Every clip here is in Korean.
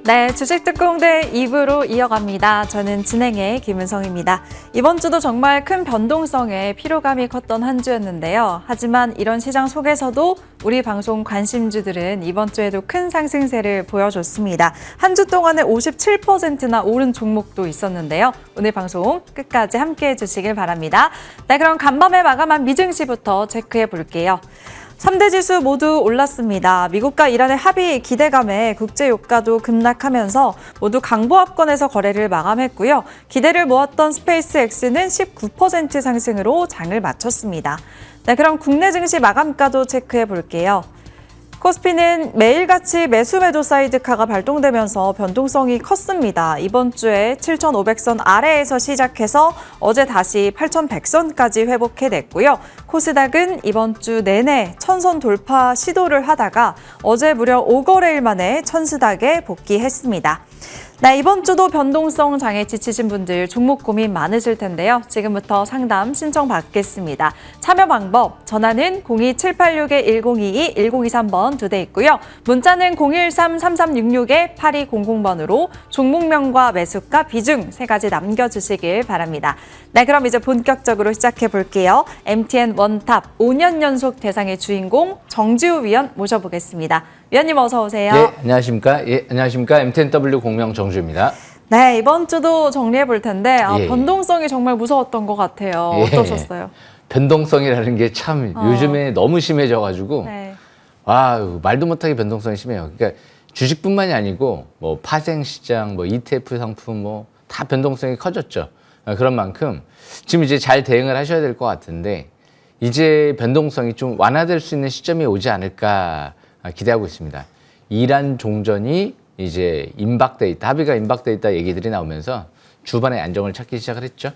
네, 주식특공대 2부로 이어갑니다. 저는 진행의 김은성입니다. 이번 주도 정말 큰 변동성에 피로감이 컸던 한 주였는데요. 하지만 이런 시장 속에서도 우리 방송 관심주들은 이번 주에도 큰 상승세를 보여줬습니다. 한 주 동안에 57%나 오른 종목도 있었는데요. 오늘 방송 끝까지 함께해 주시길 바랍니다. 네, 그럼 간밤에 마감한 미증시부터 체크해 볼게요. 3대 지수 모두 올랐습니다. 미국과 이란의 합의 기대감에 국제유가도 급락하면서 모두 강보합권에서 거래를 마감했고요. 기대를 모았던 스페이스X는 19% 상승으로 장을 마쳤습니다. 네, 그럼 국내 증시 마감가도 체크해 볼게요. 코스피는 매일같이 매수 매도 사이드카가 발동되면서 변동성이 컸습니다. 이번 주에 7,500선 아래에서 시작해서 어제 다시 8,100선까지 회복해냈고요. 코스닥은 이번 주 내내 1,000선 돌파 시도를 하다가 어제 무려 5거래일 만에 1,000스닥에 복귀했습니다. 네, 이번 주도 변동성 장에 지치신 분들 종목 고민 많으실 텐데요. 지금부터 상담 신청 받겠습니다. 참여 방법, 전화는 02786-1022, 1023번 두 대 있고요. 문자는 013-3366-8200번으로 종목명과 매수가, 비중 세 가지 남겨주시길 바랍니다. 네, 그럼 이제 본격적으로 시작해 볼게요. MTN 원탑 5년 연속 대상의 주인공 정지우 위원 모셔보겠습니다. 위원님 어서 오세요. 예, 안녕하십니까. 안녕하십니까. MTNW 공명 정주입니다. 네, 이번 주도 정리해 볼 텐데 예. 변동성이 정말 무서웠던 것 같아요. 예. 어떠셨어요? 변동성이라는 게 참 요즘에 너무 심해져가지고 네. 와, 말도 못하게 변동성이 심해요. 그러니까 주식뿐만이 아니고 뭐 파생시장, 뭐 ETF 상품 뭐 다 변동성이 커졌죠. 그런 만큼 지금 이제 잘 대응을 하셔야 될 것 같은데 이제 변동성이 좀 완화될 수 있는 시점이 오지 않을까 기대하고 있습니다. 이란 종전이 이제 임박돼 있다, 합의가 임박돼 있다 얘기들이 나오면서 주반에 안정을 찾기 시작을 했죠.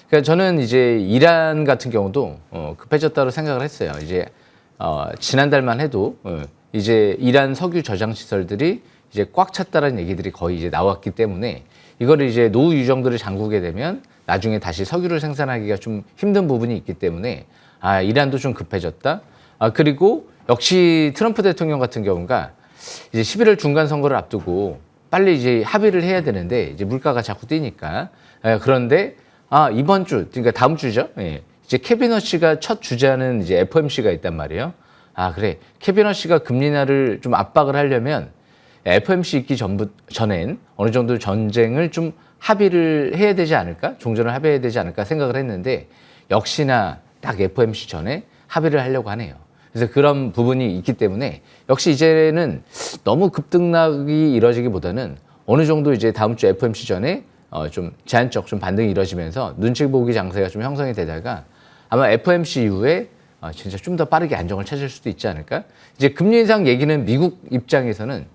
그러니까 저는 이제 이란 같은 경우도 급해졌다고 생각을 했어요. 이제 지난달만 해도 이제 이란 석유 저장 시설들이 이제 꽉 찼다라는 얘기들이 거의 이제 나왔기 때문에 이거를 이제 노후 유정들을 잠그게 되면 나중에 다시 석유를 생산하기가 좀 힘든 부분이 있기 때문에 이란도 좀 급해졌다. 그리고 역시 트럼프 대통령 같은 경우가 이제 11월 중간 선거를 앞두고 빨리 이제 합의를 해야 되는데 이제 물가가 자꾸 뛰니까 그런데 이번 주 그러니까 다음 주죠. 예. 이제 케빈 허씨가 첫 주재하는 이제 FOMC가 있단 말이에요. 그래. 케빈 허씨가 금리 인하를 좀 압박을 하려면 FOMC 있기 전엔 어느 정도 전쟁을 좀 합의를 해야 되지 않을까? 종전을 합의해야 되지 않을까 생각을 했는데 역시나 딱 FOMC 전에 합의를 하려고 하네요. 그래서 그런 부분이 있기 때문에 역시 이제는 너무 급등락이 이뤄지기보다는 어느 정도 이제 다음 주 FOMC 전에 좀 제한적 좀 반등이 이뤄지면서 눈치 보기 장세가 좀 형성이 되다가 아마 FOMC 이후에 진짜 좀 더 빠르게 안정을 찾을 수도 있지 않을까? 이제 금리 인상 얘기는 미국 입장에서는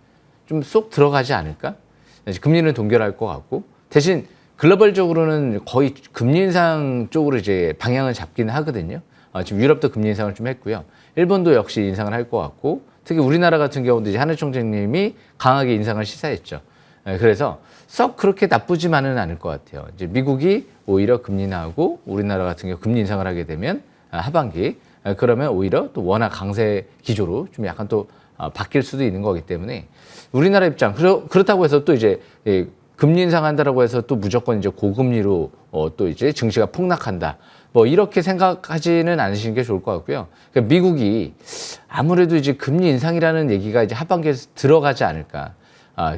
좀 쏙 들어가지 않을까? 금리는 동결할 것 같고 대신 글로벌적으로는 거의 금리 인상 쪽으로 이제 방향을 잡기는 하거든요. 지금 유럽도 금리 인상을 좀 했고요. 일본도 역시 인상을 할 것 같고 특히 우리나라 같은 경우도 이제 한일 총재님이 강하게 인상을 시사했죠. 그래서 썩 그렇게 나쁘지만은 않을 것 같아요. 이제 미국이 오히려 금리 인하하고 우리나라 같은 경우 금리 인상을 하게 되면 하반기 그러면 오히려 또 워낙 강세 기조로 좀 약간 또 바뀔 수도 있는 거기 때문에 우리나라 입장 그렇다고 해서 또 이제 금리 인상한다라고 해서 또 무조건 이제 고금리로 또 이제 증시가 폭락한다. 뭐 이렇게 생각하지는 않으시는 게 좋을 것 같고요. 그러니까 미국이 아무래도 이제 금리 인상이라는 얘기가 이제 하반기에 들어가지 않을까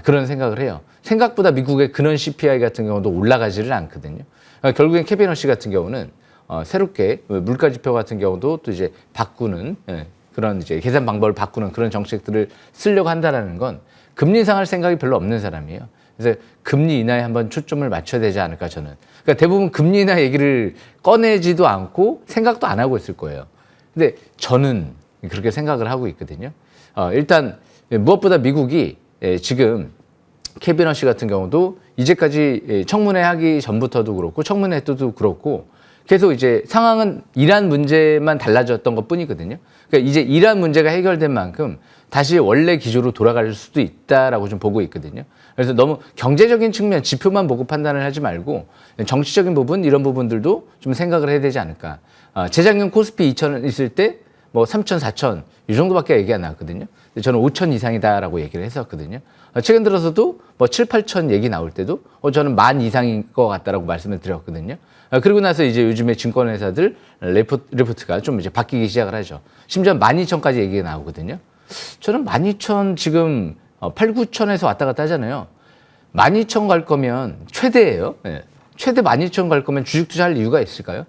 그런 생각을 해요. 생각보다 미국의 근원 CPI 같은 경우도 올라가지를 않거든요. 그러니까 결국엔 케빈 허씨 같은 경우는 새롭게 물가 지표 같은 경우도 또 이제 바꾸는 그런 이제 계산 방법을 바꾸는 그런 정책들을 쓰려고 한다라는 건 금리 인상할 생각이 별로 없는 사람이에요. 그래서 금리 인하에 한번 초점을 맞춰야 되지 않을까 저는. 그러니까 대부분 금리 인하 얘기를 꺼내지도 않고 생각도 안 하고 있을 거예요. 근데 저는 그렇게 생각을 하고 있거든요. 일단 무엇보다 미국이 지금 케빈 허씨 같은 경우도 이제까지 청문회 하기 전부터도 그렇고 청문회 때도 그렇고 계속 이제 상황은 이란 문제만 달라졌던 것 뿐이거든요. 그러니까 이제 이란 문제가 해결된 만큼 다시 원래 기조로 돌아갈 수도 있다라고 좀 보고 있거든요. 그래서 너무 경제적인 측면, 지표만 보고 판단을 하지 말고 정치적인 부분, 이런 부분들도 좀 생각을 해야 되지 않을까. 재작년 코스피 2000원 있을 때 뭐 3천, 4천 이 정도밖에 얘기 안 나왔거든요. 근데 저는 5천 이상이다라고 얘기를 했었거든요. 최근 들어서도 뭐 7, 8천 얘기 나올 때도 저는 10,000 이상인 것 같다라고 말씀을 드렸거든요. 그리고 나서 이제 요즘에 증권회사들 리포트가 좀 이제 바뀌기 시작을 하죠. 심지어 12,000까지 얘기가 나오거든요. 저는 12,000 지금 8, 9천에서 왔다 갔다 하잖아요. 12,000 갈 거면 최대예요. 예. 최대 12,000 갈 거면 주식 투자할 이유가 있을까요?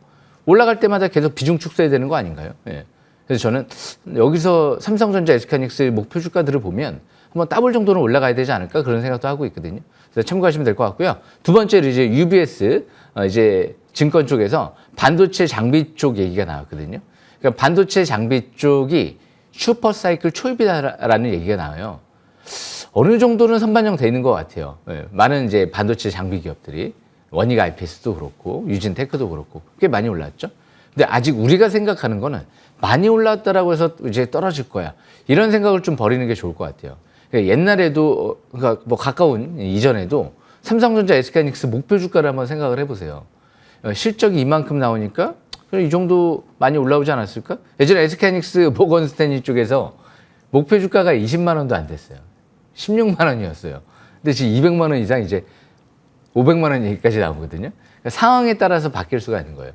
올라갈 때마다 계속 비중 축소해야 되는 거 아닌가요? 예. 그래서 저는 여기서 삼성전자, SK하이닉스의 목표 주가들을 보면 한번 따볼 정도는 올라가야 되지 않을까 그런 생각도 하고 있거든요. 그래서 참고하시면 될 것 같고요. 두 번째로 이제 UBS 이제 증권 쪽에서 반도체 장비 쪽 얘기가 나왔거든요. 그러니까 반도체 장비 쪽이 슈퍼사이클 초입이다라는 얘기가 나와요. 어느 정도는 선반영 돼 있는 것 같아요. 예, 많은 이제 반도체 장비 기업들이 원익 IPS도 그렇고 유진테크도 그렇고 꽤 많이 올랐죠. 근데 아직 우리가 생각하는 거는 많이 올랐다라고 해서 이제 떨어질 거야. 이런 생각을 좀 버리는 게 좋을 것 같아요. 그러니까 옛날에도 그러니까 뭐 가까운 이전에도 삼성전자, SK하이닉스 목표 주가를 한번 생각을 해보세요. 실적이 이만큼 나오니까 이 정도 많이 올라오지 않았을까? 예전에 SK하이닉스 모건 스탠리 쪽에서 목표 주가가 20만 원도 안 됐어요. 16만 원이었어요. 근데 지금 200만 원 이상 이제 500만 원 얘기까지 나오거든요. 그러니까 상황에 따라서 바뀔 수가 있는 거예요.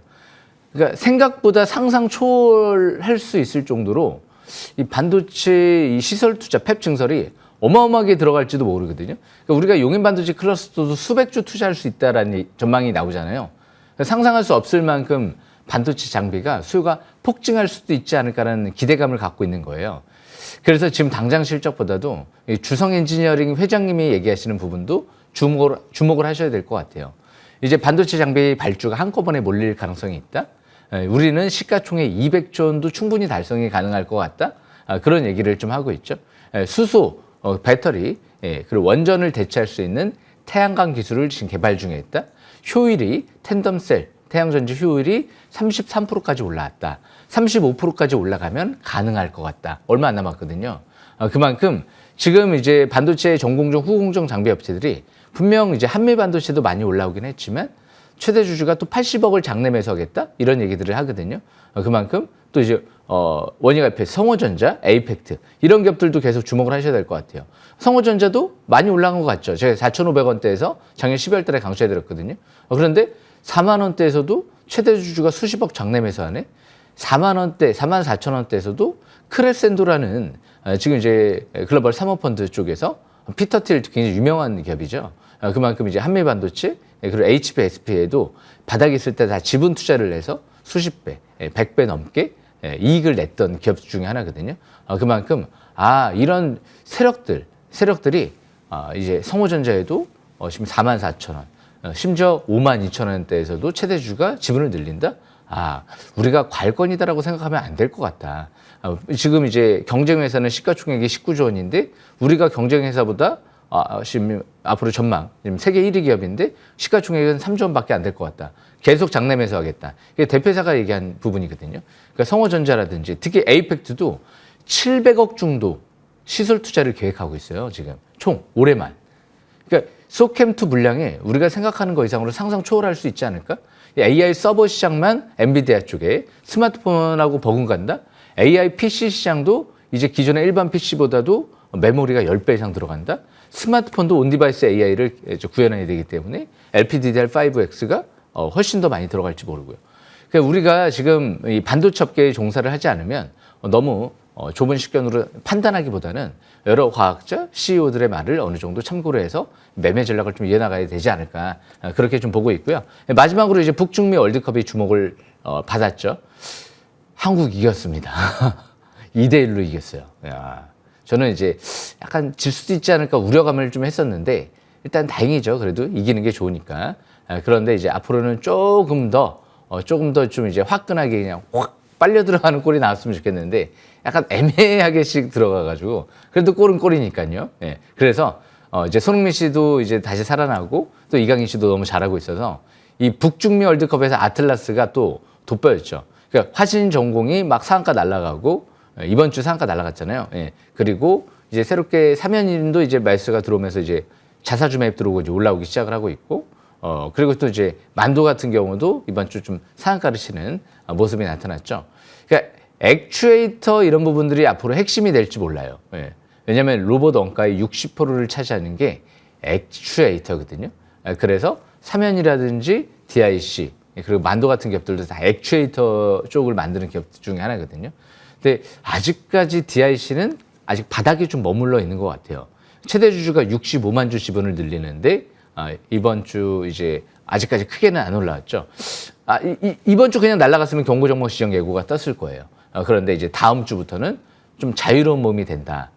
그러니까 생각보다 상상 초월할 수 있을 정도로 이 반도체 이 시설 투자 팹 증설이 어마어마하게 들어갈지도 모르거든요. 그러니까 우리가 용인 반도체 클러스터도 수백 조 투자할 수 있다라는 전망이 나오잖아요. 그러니까 상상할 수 없을 만큼 반도체 장비가 수요가 폭증할 수도 있지 않을까라는 기대감을 갖고 있는 거예요. 그래서 지금 당장 실적보다도 주성 엔지니어링 회장님이 얘기하시는 부분도 주목을 하셔야 될 것 같아요. 이제 반도체 장비 발주가 한꺼번에 몰릴 가능성이 있다. 우리는 시가총액 200조 원도 충분히 달성이 가능할 것 같다. 그런 얘기를 좀 하고 있죠. 수소, 배터리, 그리고 원전을 대체할 수 있는 태양광 기술을 지금 개발 중에 있다. 효율이 텐덤셀, 태양전지 효율이 33%까지 올라왔다. 35%까지 올라가면 가능할 것 같다. 얼마 안 남았거든요. 그만큼 지금 이제 반도체 전공정, 후공정 장비 업체들이 분명 이제 한미 반도체도 많이 올라오긴 했지만 최대 주주가 또 80억을 장내 매수하겠다 이런 얘기들을 하거든요. 그만큼 또 이제 원익 IPS, 성호전자, 에이펙트 이런 기업들도 계속 주목을 하셔야 될 것 같아요. 성호전자도 많이 올라간 것 같죠. 제가 4,500원대에서 작년 12월 달에 강조해드렸거든요. 그런데 4만 원대에서도 최대 주주가 수십억 장내 매수하네. 4만 원대, 4만 4천 원대에서도 크레센도라는 지금 이제 글로벌 사모펀드 쪽에서 피터 틸 굉장히 유명한 기업이죠. 그만큼 이제 한미 반도체 그리고 HP, SP에도 바닥에 있을 때 다 지분 투자를 해서 수십 배, 100배 넘게 이익을 냈던 기업 중에 하나거든요. 그만큼 이런 세력들이 이제 성호전자에도 지금 4만 4천 원, 심지어 5만 2천 원대에서도 최대 주주가 지분을 늘린다. 우리가 관건이다라고 생각하면 안 될 것 같다. 지금 이제 경쟁회사는 시가총액이 19조 원인데 우리가 경쟁회사보다 지금 앞으로 전망 지금 세계 1위 기업인데 시가총액은 3조 원밖에 안 될 것 같다. 계속 장내 매수하겠다. 이게 대표사가 얘기한 부분이거든요. 그러니까 성호전자라든지 특히 에이펙트도 700억 정도 시설 투자를 계획하고 있어요. 지금 총 올해만. 그러니까 소캠2 물량에 우리가 생각하는 거 이상으로 상상 초월할 수 있지 않을까? AI 서버 시장만 엔비디아 쪽에 스마트폰하고 버금간다. AI PC 시장도 이제 기존의 일반 PC보다도 메모리가 10배 이상 들어간다. 스마트폰도 온디바이스 AI를 구현해야 되기 때문에 LPDDR5X가 훨씬 더 많이 들어갈지 모르고요. 그러니까 우리가 지금 이 반도체 업계에 종사를 하지 않으면 너무 좁은 식견으로 판단하기보다는 여러 과학자, CEO들의 말을 어느 정도 참고로 해서 매매 전략을 좀 이어나가야 되지 않을까 그렇게 좀 보고 있고요. 마지막으로 이제 북중미 월드컵이 주목을 받았죠. 한국 이겼습니다. 2대1로 이겼어요. 저는 이제 약간 질 수도 있지 않을까 우려감을 좀 했었는데 일단 다행이죠. 그래도 이기는 게 좋으니까. 그런데 이제 앞으로는 조금 더 좀 이제 화끈하게 그냥 확 빨려 들어가는 골이 나왔으면 좋겠는데 약간 애매하게씩 들어가가지고 그래도 골은 골이니까요. 그래서 이제 손흥민 씨도 이제 다시 살아나고 또 이강인 씨도 너무 잘하고 있어서 이 북중미 월드컵에서 아틀라스가 또 돋보였죠. 그러니까 화신 전공이 막 상한가 날아가고 이번 주 상한가 날아갔잖아요. 그리고 이제 새롭게 3연인도 이제 말수가 들어오면서 이제 자사주 매입 들어오고 이제 올라오기 시작을 하고 있고 그리고 또 이제 만도 같은 경우도 이번 주 좀 상한가를 치는 모습이 나타났죠. 그러니까 액추에이터 이런 부분들이 앞으로 핵심이 될지 몰라요. 예. 왜냐하면 로봇 원가의 60%를 차지하는 게 액추에이터거든요. 그래서 사면이라든지 DIC 그리고 만도 같은 기업들도 다 액추에이터 쪽을 만드는 기업 중에 하나거든요. 근데 아직까지 DIC는 아직 바닥에 좀 머물러 있는 것 같아요. 최대 주주가 65만 주 지분을 늘리는데 이번 주 이제 아직까지 크게는 안 올라왔죠. 이번 주 그냥 날아갔으면 경고정보 시정 예고가 떴을 거예요. 그런데 이제 다음 주부터는 좀 자유로운 몸이 된다.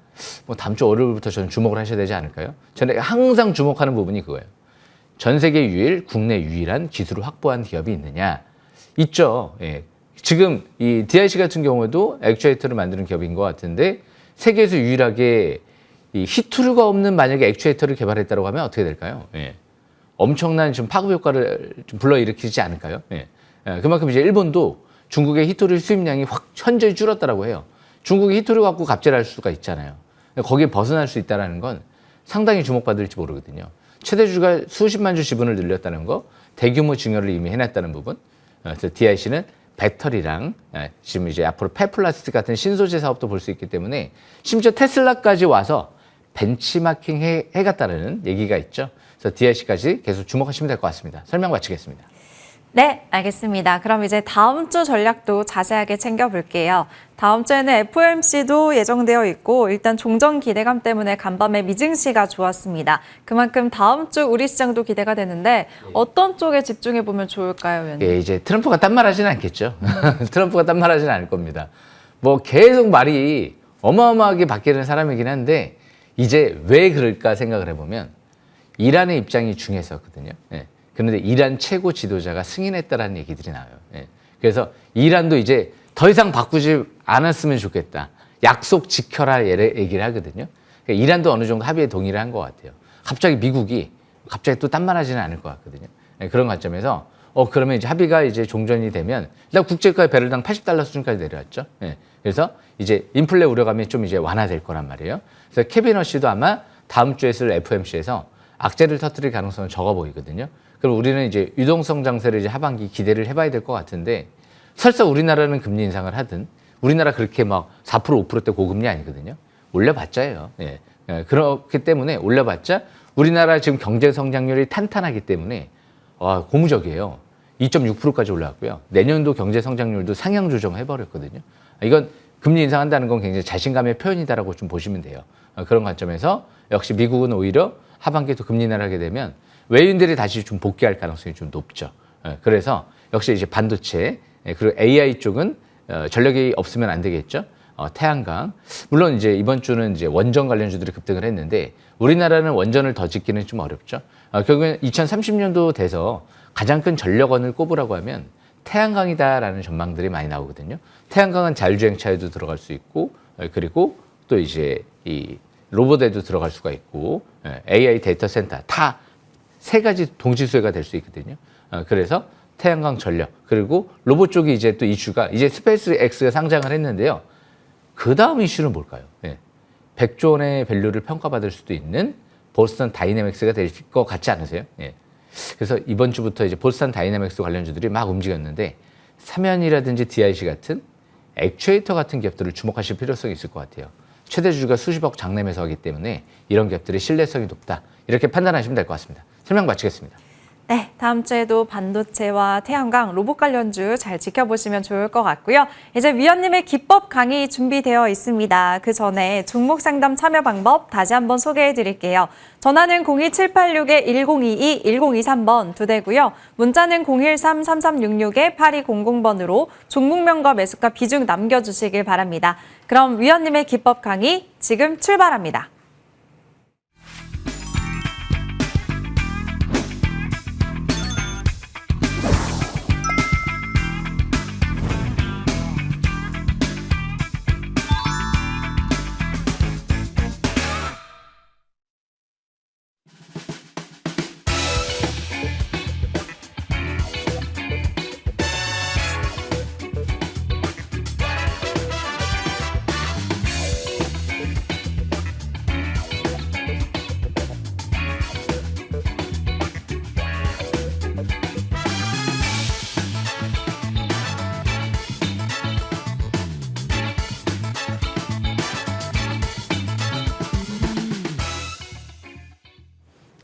뭐 다음 주 월요일부터 저는 주목을 하셔야 되지 않을까요? 저는 항상 주목하는 부분이 그거예요. 전 세계 유일, 국내 유일한 기술을 확보한 기업이 있느냐? 있죠. 예. 지금 이 DIC 같은 경우도 액추에이터를 만드는 기업인 것 같은데 세계에서 유일하게 이 히토류가 없는 만약에 액추에이터를 개발했다고 하면 어떻게 될까요? 예. 엄청난 지금 파급 효과를 좀 불러일으키지 않을까요? 예. 그만큼 이제 일본도 중국의 히토류 수입량이 확 현저히 줄었다라고 해요. 중국이 히토류 갖고 갑질할 수가 있잖아요. 거기에 벗어날 수 있다는 건 상당히 주목받을지 모르거든요. 최대 주주가 수십만 주 지분을 늘렸다는 거, 대규모 증여를 이미 해놨다는 부분. 그래서 DIC는 배터리랑 지금 이제 앞으로 폐플라스틱 같은 신소재 사업도 볼 수 있기 때문에 심지어 테슬라까지 와서 벤치마킹 해갔다는 얘기가 있죠. 그래서 DIC까지 계속 주목하시면 될 것 같습니다. 설명 마치겠습니다. 네, 알겠습니다. 그럼 이제 다음 주 전략도 자세하게 챙겨볼게요. 다음 주에는 FOMC도 예정되어 있고 일단 종전 기대감 때문에 간밤에 미증시가 좋았습니다. 그만큼 다음 주 우리 시장도 기대가 되는데 어떤 쪽에 집중해보면 좋을까요, 위원님? 예, 이제 트럼프가 딴 말 하지는 않겠죠. 트럼프가 딴 말 하지는 않을 겁니다. 뭐 계속 말이 어마어마하게 바뀌는 사람이긴 한데 이제 왜 그럴까 생각을 해보면 이란의 입장이 중요했었거든요. 예. 그런데 이란 최고 지도자가 승인했다라는 얘기들이 나와요. 예. 그래서 이란도 이제 더 이상 바꾸지 않았으면 좋겠다. 약속 지켜라 얘기를 하거든요. 그러니까 이란도 어느 정도 합의에 동의를 한 것 같아요. 갑자기 미국이 갑자기 또 딴 말 하지는 않을 것 같거든요. 예. 그런 관점에서 그러면 이제 합의가 이제 종전이 되면 일단 국제가의 배럴당 $80 수준까지 내려왔죠. 예. 그래서 이제 인플레 우려감이 좀 이제 완화될 거란 말이에요. 그래서 케빈 허쉬도 아마 다음 주에 있을 FOMC에서 악재를 터뜨릴 가능성은 적어 보이거든요. 그럼 우리는 이제 유동성 장세를 이제 하반기 기대를 해봐야 될 것 같은데 설사 우리나라는 금리 인상을 하든 우리나라 그렇게 막 4% 5%대 고금리 아니거든요. 올려봤자예요. 예. 그렇기 때문에 올려봤자 우리나라 지금 경제 성장률이 탄탄하기 때문에 고무적이에요. 2.6%까지 올라왔고요. 내년도 경제 성장률도 상향 조정해버렸거든요. 이건 금리 인상한다는 건 굉장히 자신감의 표현이다라고 좀 보시면 돼요. 그런 관점에서 역시 미국은 오히려 하반기에 또 금리 인하를 하게 되면 외인들이 다시 좀 복귀할 가능성이 좀 높죠. 그래서 역시 이제 반도체 그리고 AI 쪽은 전력이 없으면 안 되겠죠. 태양광 물론 이제 이번 주는 이제 원전 관련주들이 급등을 했는데 우리나라는 원전을 더 짓기는 좀 어렵죠. 결국엔 2030년도 돼서 가장 큰 전력원을 꼽으라고 하면 태양광이다라는 전망들이 많이 나오거든요. 태양광은 자율주행차에도 들어갈 수 있고 그리고 또 이제 이 로봇에도 들어갈 수가 있고 AI 데이터 센터 다 세 가지 동시 수혜가 될 수 있거든요. 그래서 태양광 전력 그리고 로봇 쪽이 이제 또 이슈가 이제 스페이스 X가 상장을 했는데요. 그 다음 이슈는 뭘까요? 100조 원의 밸류를 평가받을 수도 있는 보스턴 다이내믹스가 될 것 같지 않으세요? 그래서 이번 주부터 이제 보스턴 다이내믹스 관련주들이 막 움직였는데 사면이라든지 DIC 같은 액추에이터 같은 기업들을 주목하실 필요성이 있을 것 같아요. 최대 주주가 수십억 장내 매수하기 때문에 이런 기업들의 신뢰성이 높다. 이렇게 판단하시면 될 것 같습니다. 설명 마치겠습니다. 네, 다음 주에도 반도체와 태양광, 로봇 관련주 잘 지켜보시면 좋을 것 같고요. 이제 위원님의 기법 강의 준비되어 있습니다. 그 전에 종목 상담 참여 방법 다시 한번 소개해 드릴게요. 전화는 02786-1022, 1023번 두 대고요. 문자는 013-3366-8200번으로 종목명과 매수가 비중 남겨주시길 바랍니다. 그럼 위원님의 기법 강의 지금 출발합니다.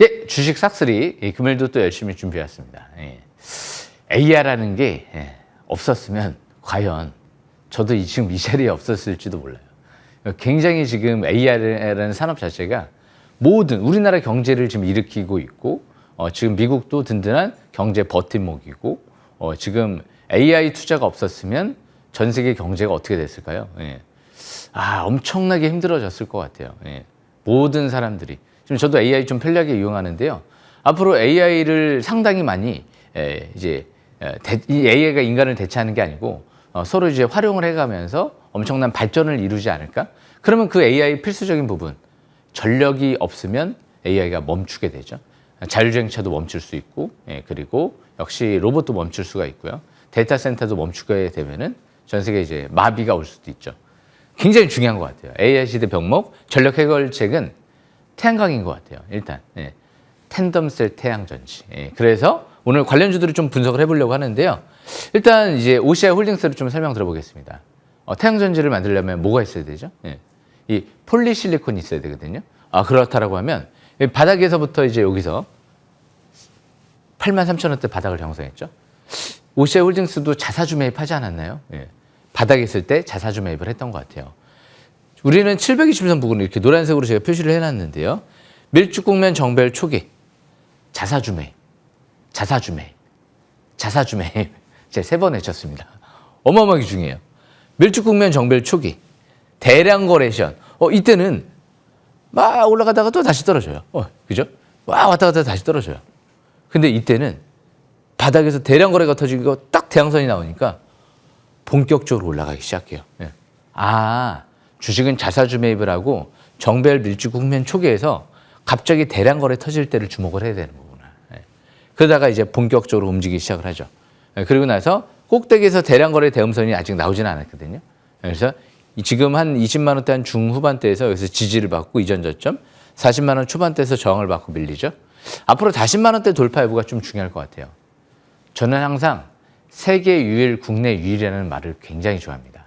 예, 주식 싹쓸이 금요일도 또 열심히 준비해왔습니다. 예. AR라는 게 없었으면 과연 저도 지금 이 자리에 없었을지도 몰라요. 굉장히 지금 AR라는 산업 자체가 모든 우리나라 경제를 지금 일으키고 있고 지금 미국도 든든한 경제 버팀목이고 지금 AI 투자가 없었으면 전 세계 경제가 어떻게 됐을까요? 예. 엄청나게 힘들어졌을 것 같아요. 예. 모든 사람들이. 지금 저도 AI 좀 편리하게 이용하는데요. 앞으로 AI를 상당히 많이 이 AI가 인간을 대체하는 게 아니고 서로 이제 활용을 해가면서 엄청난 발전을 이루지 않을까? 그러면 그 AI 필수적인 부분, 전력이 없으면 AI가 멈추게 되죠. 자율주행차도 멈출 수 있고, 그리고 역시 로봇도 멈출 수가 있고요. 데이터 센터도 멈추게 되면은 전 세계 이제 마비가 올 수도 있죠. 굉장히 중요한 것 같아요. AI 시대 병목 전력 해결책은 태양광인 것 같아요. 일단 텐덤셀 태양전지. 그래서 오늘 관련주들을 좀 분석을 해보려고 하는데요. 일단 이제 OCI 홀딩스를 좀 설명 들어보겠습니다. 태양전지를 만들려면 뭐가 있어야 되죠? 이 폴리실리콘이 있어야 되거든요. 그렇다라고 하면 바닥에서부터 이제 여기서 83,000원대 바닥을 형성했죠. OCI 홀딩스도 자사주 매입하지 않았나요? 바닥에 있을 때 자사주 매입을 했던 것 같아요. 우리는 720선 부근을 이렇게 노란색으로 제가 표시를 해놨는데요. 밀주국면 정배열 초기, 자사주 매입, 자사주 매입, 자사주 매입. 제가 3번 외쳤습니다. 어마어마하게 중요해요. 밀주국면 정배열 초기, 대량 거래션. 이때는 막 올라가다가 또 다시 떨어져요. 그죠? 막 왔다 갔다 다시 떨어져요. 근데 이때는 바닥에서 대량 거래가 터지고 딱 대항선이 나오니까 본격적으로 올라가기 시작해요. 주식은 자사주 매입을 하고 정배열 밀주 국면 초기에서 갑자기 대량 거래 터질 때를 주목을 해야 되는 거구나. 그러다가 이제 본격적으로 움직이기 시작을 하죠. 그리고 나서 꼭대기에서 대량 거래 대음선이 아직 나오지는 않았거든요. 그래서 지금 한 20만 원대 한 중후반대에서 여기서 지지를 받고 이전 저점 40만 원 초반대에서 저항을 받고 밀리죠. 앞으로 40만 원대 돌파 여부가 좀 중요할 것 같아요. 저는 항상 세계 유일, 국내 유일이라는 말을 굉장히 좋아합니다.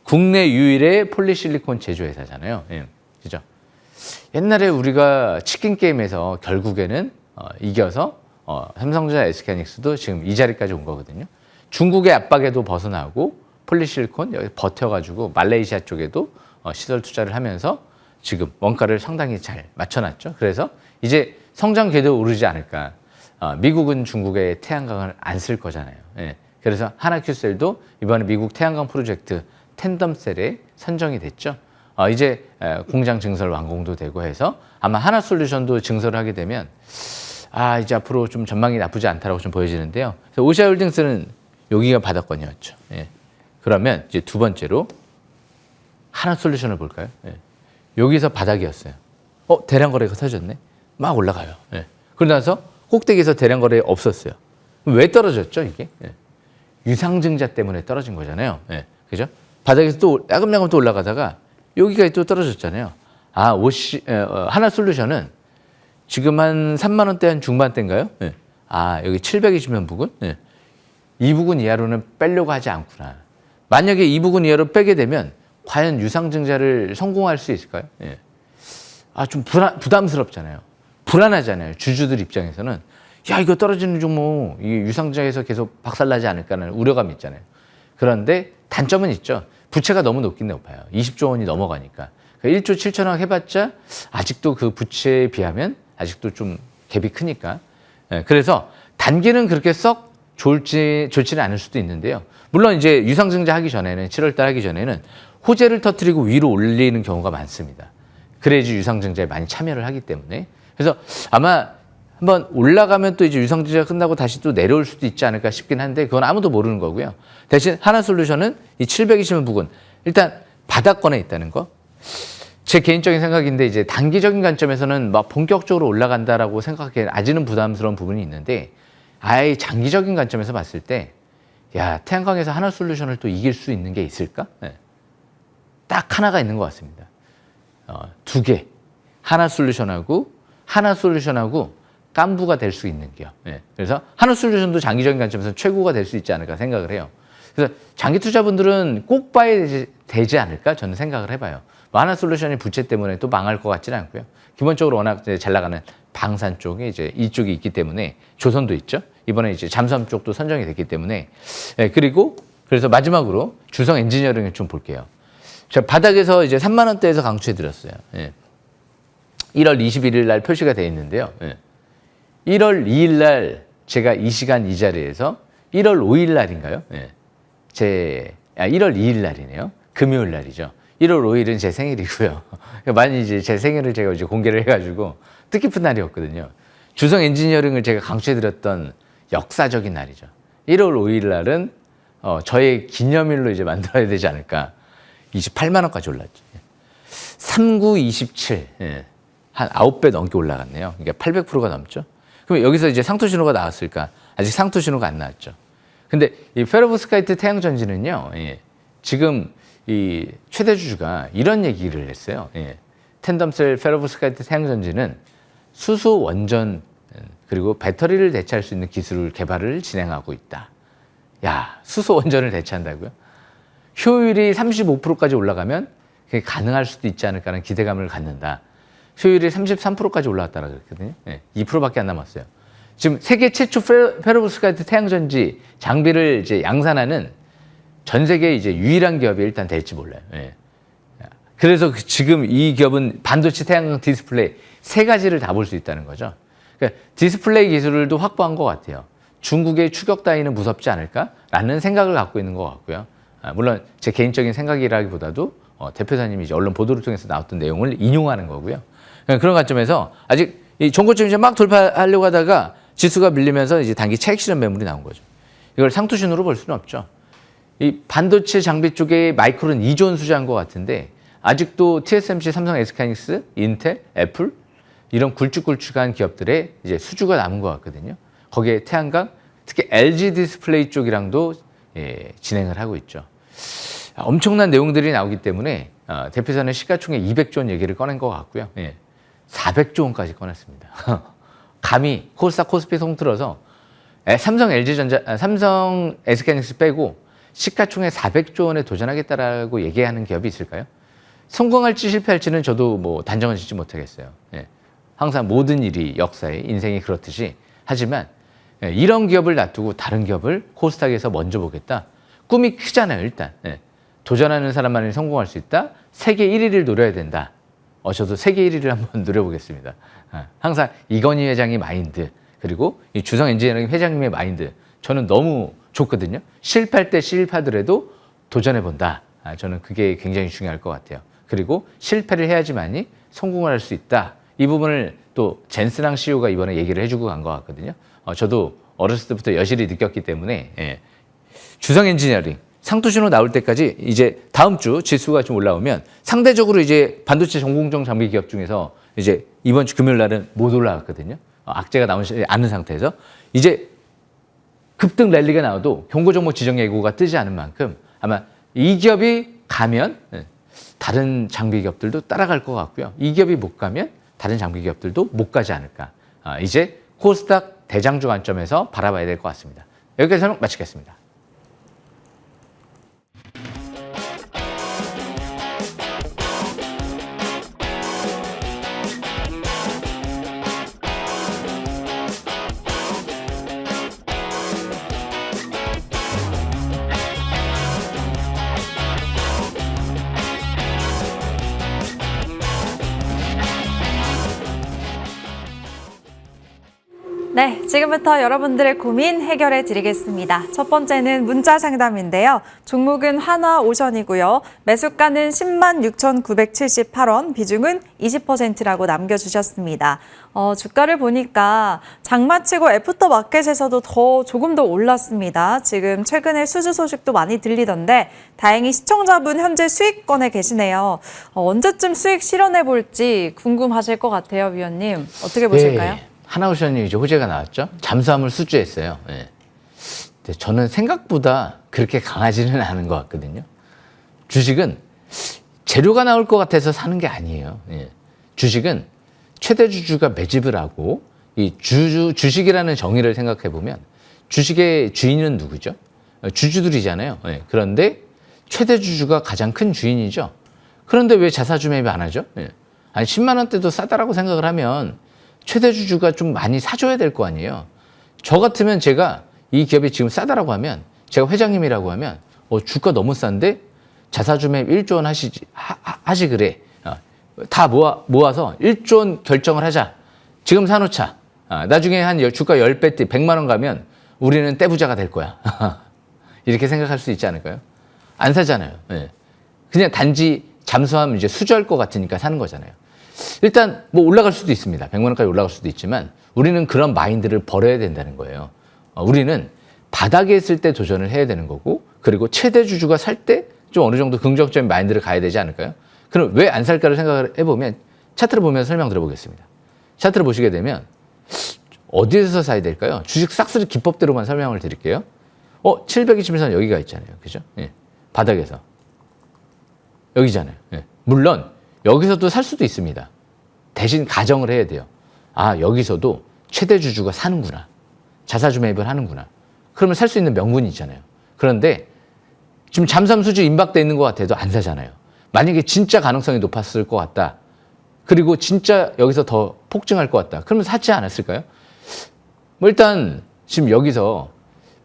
국내 유일의 폴리실리콘 제조회사잖아요. 그죠? 옛날에 우리가 치킨 게임에서 결국에는 이겨서 삼성전자 SK하이닉스도 지금 이 자리까지 온 거거든요. 중국의 압박에도 벗어나고 폴리실리콘 여기 버텨가지고 말레이시아 쪽에도 시설 투자를 하면서 지금 원가를 상당히 잘 맞춰놨죠. 그래서 이제 성장 궤도 오르지 않을까. 미국은 중국의 태양광을 안 쓸 거잖아요. 그래서 하나큐셀도 이번에 미국 태양광 프로젝트 텐덤셀에 선정이 됐죠. 이제 공장 증설 완공도 되고 해서 아마 하나솔루션도 증설을 하게 되면 이제 앞으로 좀 전망이 나쁘지 않다라고 좀 보여지는데요. 그래서 오시아 홀딩스는 여기가 바닥권이었죠. 그러면 이제 두 번째로 하나솔루션을 볼까요? 여기서 바닥이었어요. 대량 거래가 터졌네. 막 올라가요. 그러고 나서 꼭대기에서 대량 거래 없었어요. 왜 떨어졌죠, 이게? 유상증자 때문에 떨어진 거잖아요. 그죠? 바닥에서 또 야금야금 또 올라가다가 여기까지 또 떨어졌잖아요. 하나솔루션은 지금 한 3만 원대 한 중반대인가요? 여기 720면 부근? 이 부근 이하로는 빼려고 하지 않구나. 만약에 이 부근 이하로 빼게 되면 과연 유상증자를 성공할 수 있을까요? 좀 부담스럽잖아요. 불안하잖아요. 주주들 입장에서는 이거 떨어지는 종목 이게 유상증자에서 계속 박살나지 않을까라는 우려감이 있잖아요. 그런데 단점은 있죠. 부채가 너무 높긴 높아요. 20조 원이 넘어가니까. 1조 7천억 해봤자 아직도 그 부채에 비하면 아직도 좀 갭이 크니까. 그래서 단기는 그렇게 썩 좋지는 않을 수도 있는데요. 물론 이제 유상증자 하기 전에는 7월 달 하기 전에는 호재를 터뜨리고 위로 올리는 경우가 많습니다. 그래야지 유상증자에 많이 참여를 하기 때문에. 그래서 아마 한번 올라가면 또 이제 유상증자가 끝나고 다시 또 내려올 수도 있지 않을까 싶긴 한데 그건 아무도 모르는 거고요. 대신 하나솔루션은 이 720원 부근 일단 바닥권에 있다는 거. 제 개인적인 생각인데 이제 단기적인 관점에서는 막 본격적으로 올라간다라고 생각하기엔 아직은 부담스러운 부분이 있는데 아예 장기적인 관점에서 봤을 때 태양광에서 하나솔루션을 또 이길 수 있는 게 있을까? 딱 하나가 있는 것 같습니다. 두 개. 하나솔루션하고 깐부가 될 수 있는 게요. 그래서 하나솔루션도 장기적인 관점에서 최고가 될 수 있지 않을까 생각을 해요. 그래서 장기 투자분들은 꼭 봐야 되지 않을까 저는 생각을 해봐요. 하나솔루션이 부채 때문에 또 망할 것 같지는 않고요. 기본적으로 워낙 잘 나가는 방산 쪽에 이제 이쪽이 있기 때문에 조선도 있죠. 이번에 이제 잠수함 쪽도 선정이 됐기 때문에 그리고 그래서 마지막으로 주성 엔지니어링을 좀 볼게요. 제가 바닥에서 이제 3만 원대에서 강추해 드렸어요. 1월 21일 날 표시가 되어 있는데요. 1월 2일 날 제가 이 시간 이 자리에서 1월 5일 날인가요? 1월 2일 날이네요. 금요일 날이죠. 1월 5일은 제 생일이고요. 많이 이제 제 생일을 제가 이제 공개를 해가지고 뜻깊은 날이었거든요. 주성 엔지니어링을 제가 강추해드렸던 역사적인 날이죠. 1월 5일 날은 저의 기념일로 이제 만들어야 되지 않을까. 28만 원까지 올랐죠. 3927, 한 9배 넘게 올라갔네요. 그러니까 800%가 넘죠. 그럼 여기서 이제 상투 신호가 나왔을까? 아직 상투 신호가 안 나왔죠. 근데 이 페로브스카이트 태양전지는요, 지금 이 최대 주주가 이런 얘기를 했어요. 텐덤셀 페로브스카이트 태양전지는 수소 원전 그리고 배터리를 대체할 수 있는 기술 개발을 진행하고 있다. 야, 수소 원전을 대체한다고요? 효율이 35%까지 올라가면 그게 가능할 수도 있지 않을까라는 기대감을 갖는다. 효율이 33%까지 올라왔다고 그랬거든요. 2%밖에 안 남았어요. 지금 세계 최초 페로브스카이트 태양전지 장비를 이제 양산하는 전 세계 이제 유일한 기업이 일단 될지 몰라요. 그래서 지금 이 기업은 반도체 태양광 디스플레이 세 가지를 다 볼 수 있다는 거죠. 그러니까 디스플레이 기술도 확보한 것 같아요. 중국의 추격 따위는 무섭지 않을까라는 생각을 갖고 있는 것 같고요. 물론 제 개인적인 생각이라기보다도 대표사님이 이제 언론 보도를 통해서 나왔던 내용을 인용하는 거고요. 그런 관점에서 아직 이 종고점 이제 막 돌파하려고 하다가 지수가 밀리면서 이제 단기 차익 실현 매물이 나온 거죠. 이걸 상투 신호로 볼 수는 없죠. 이 반도체 장비 쪽에 마이크론 2조 원 투자한 것 같은데 아직도 TSMC, 삼성, SK하이닉스, 인텔, 애플 이런 굵직굵직한 기업들의 이제 수주가 남은 것 같거든요. 거기에 태양광, 특히 LG 디스플레이 쪽이랑도 진행을 하고 있죠. 엄청난 내용들이 나오기 때문에 대표사는 시가총액 200조 원 얘기를 꺼낸 것 같고요. 400조 원까지 꺼냈습니다. 감히 코스닥, 코스피 통틀어서 삼성, 삼성, SK하이닉스 빼고 시가총액 400조 원에 도전하겠다라고 얘기하는 기업이 있을까요? 성공할지 실패할지는 저도 뭐 단정은 짓지 못하겠어요. 항상 모든 일이 역사에 인생이 그렇듯이 하지만 이런 기업을 놔두고 다른 기업을 코스닥에서 먼저 보겠다. 꿈이 크잖아요, 일단. 도전하는 사람만이 성공할 수 있다. 세계 1위를 노려야 된다. 저도 세계 1위를 한번 노려보겠습니다. 항상 이건희 회장의 마인드 그리고 이 주성 엔지니어링 회장님의 마인드 저는 너무 좋거든요. 실패할 때 실패하더라도 도전해본다. 저는 그게 굉장히 중요할 것 같아요. 그리고 실패를 해야지만이 성공을 할 수 있다. 이 부분을 또 젠스랑 CEO가 이번에 얘기를 해주고 간 것 같거든요. 저도 어렸을 때부터 여실히 느꼈기 때문에 주성 엔지니어링 상투신호 나올 때까지 이제 다음 주 지수가 좀 올라오면 상대적으로 이제 반도체 전공정 장비 기업 중에서 이제 이번 주 금요일 날은 못 올라갔거든요. 악재가 나오지 않은 상태에서 이제 급등 랠리가 나와도 경고 종목 지정 예고가 뜨지 않은 만큼 아마 이 기업이 가면 다른 장비 기업들도 따라갈 것 같고요. 이 기업이 못 가면 다른 장비 기업들도 못 가지 않을까. 이제 코스닥 대장주 관점에서 바라봐야 될 것 같습니다. 여기까지 설명 마치겠습니다. 네, 지금부터 여러분들의 고민 해결해 드리겠습니다. 첫 번째는 문자 상담인데요. 종목은 한화오션이고요. 매수가는 106,978원, 비중은 20%라고 남겨주셨습니다. 주가를 보니까 장마치고 애프터마켓에서도 조금 더 올랐습니다. 지금 최근에 수주 소식도 많이 들리던데 다행히 시청자분 현재 수익권에 계시네요. 언제쯤 수익 실현해 볼지 궁금하실 것 같아요, 위원님. 어떻게 보실까요? 하나오션이 이제 호재가 나왔죠. 잠수함을 수주했어요. 근데 저는 생각보다 그렇게 강하지는 않은 것 같거든요. 주식은 재료가 나올 것 같아서 사는 게 아니에요. 주식은 최대 주주가 매집을 하고 이 주식이라는 정의를 생각해 보면 주식의 주인은 누구죠? 주주들이잖아요. 그런데 최대 주주가 가장 큰 주인이죠. 그런데 왜 자사주 매입 안 하죠? 아니 10만 원대도 싸다라고 생각을 하면 최대 주주가 좀 많이 사줘야 될 거 아니에요. 저 같으면 제가 이 기업이 지금 싸다라고 하면 제가 회장님이라고 하면 주가 너무 싼데 자사주 매입 1조 원 하시 그래. 다 모아서 1조 원 결정을 하자. 지금 사놓자. 나중에 한 주가 10배 때 100만 원 가면 우리는 떼부자가 될 거야. 이렇게 생각할 수 있지 않을까요? 안 사잖아요. 예. 그냥 단지 잠수하면 이제 수저할 것 같으니까 사는 거잖아요. 일단 뭐 올라갈 수도 있습니다. 100만 원까지 올라갈 수도 있지만 우리는 그런 마인드를 버려야 된다는 거예요. 우리는 바닥에 있을 때 도전을 해야 되는 거고, 그리고 최대 주주가 살 때 좀 어느 정도 긍정적인 마인드를 가야 되지 않을까요? 그럼 왜 안 살까를 생각을 해보면 차트를 보면서 설명 드려보겠습니다. 차트를 보시게 되면 어디에서 사야 될까요? 주식 싹쓸이 기법대로만 설명을 드릴게요. 721선 여기가 있잖아요. 그죠? 예. 바닥에서. 여기잖아요. 예. 물론 여기서도 살 수도 있습니다. 대신 가정을 해야 돼요. 여기서도 최대 주주가 사는구나. 자사주 매입을 하는구나. 그러면 살 수 있는 명분이 있잖아요. 그런데 지금 잠삼수주 임박돼 있는 것 같아도 안 사잖아요. 만약에 진짜 가능성이 높았을 것 같다. 그리고 진짜 여기서 더 폭증할 것 같다. 그러면 사지 않았을까요? 뭐 일단 지금 여기서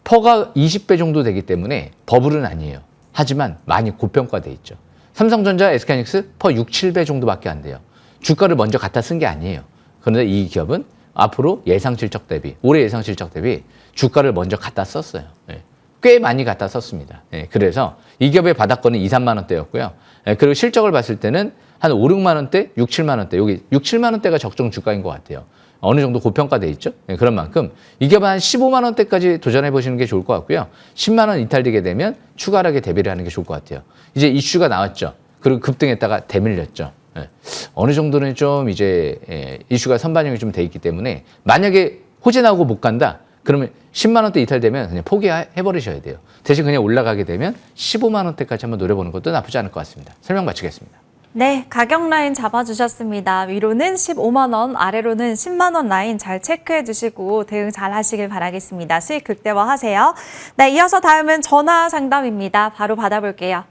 퍼가 20배 정도 되기 때문에 버블은 아니에요. 하지만 많이 고평가돼 있죠. 삼성전자, SK하이닉스 퍼 6, 7배 정도밖에 안 돼요. 주가를 먼저 갖다 쓴 게 아니에요. 그런데 이 기업은 앞으로 예상 실적 대비, 올해 예상 실적 대비 주가를 먼저 갖다 썼어요. 예. 꽤 많이 갖다 썼습니다. 예. 그래서 이 기업의 바닥권은 2, 3만 원대였고요. 예. 그리고 실적을 봤을 때는 한 5, 6만 원대, 6, 7만 원대, 여기 6, 7만 원대가 적정 주가인 것 같아요. 어느 정도 고평가돼 있죠. 예. 그런 만큼 이 기업은 한 15만 원대까지 도전해 보시는 게 좋을 것 같고요. 10만 원 이탈되게 되면 추가하게 대비를 하는 게 좋을 것 같아요. 이제 이슈가 나왔죠. 그리고 급등했다가 대밀렸죠. 예. 어느 정도는 좀 이제 이슈가 선반영이 좀 돼 있기 때문에 만약에 호재 나오고 못 간다. 그러면 10만 원대 이탈되면 그냥 포기해버리셔야 돼요. 대신 그냥 올라가게 되면 15만 원대까지 한번 노려보는 것도 나쁘지 않을 것 같습니다. 설명 마치겠습니다. 네, 가격 라인 잡아주셨습니다. 위로는 15만 원, 아래로는 10만 원 라인 잘 체크해 주시고 대응 잘 하시길 바라겠습니다. 수익 극대화하세요. 네, 이어서 다음은 전화 상담입니다. 바로 받아볼게요.